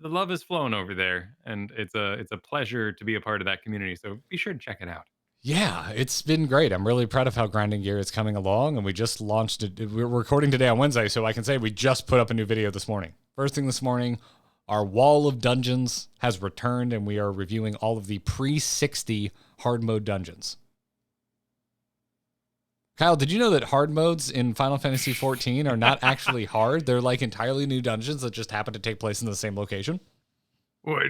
love is flowing over there, and it's a pleasure to be a part of that community. So be sure to check it out. Yeah, it's been great. I'm really proud of how Grinding Gear is coming along, and we just launched it. We're recording today on Wednesday, so I can say we just put up a new video this morning. First thing this morning, our wall of dungeons has returned, and we are reviewing all of the pre-60 hard mode dungeons. Kyle, did you know that hard modes in Final Fantasy XIV are not actually hard? They're like entirely new dungeons that just happen to take place in the same location? Well,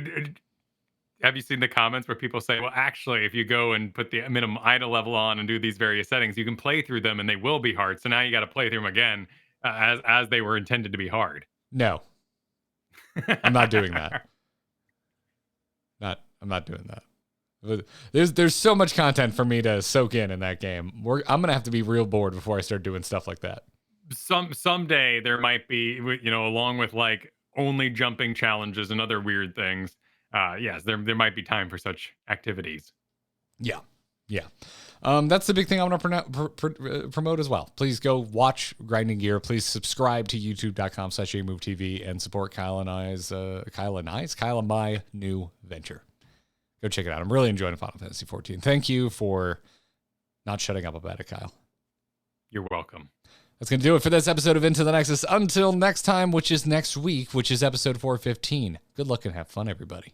have you seen the comments where people say, well, actually, if you go and put the minimum idle level on and do these various settings, you can play through them and they will be hard. So now you got to play through them again as they were intended to be hard. No, I'm not doing that. I'm not doing that. There's so much content for me to soak in that game. I'm going to have to be real bored before I start doing stuff like that. Someday there might be, along with like only jumping challenges and other weird things. Yes, there might be time for such activities. Yeah. That's the big thing I want to promote as well. Please go watch Grinding Gear. Please subscribe to youtube.com/amovetv and support Kyle and my new venture. Go check it out. I'm really enjoying Final Fantasy XIV. Thank you for not shutting up about it, Kyle. You're welcome. That's going to do it for this episode of Into the Nexus. Until next time, which is next week, which is episode 415. Good luck and have fun, everybody.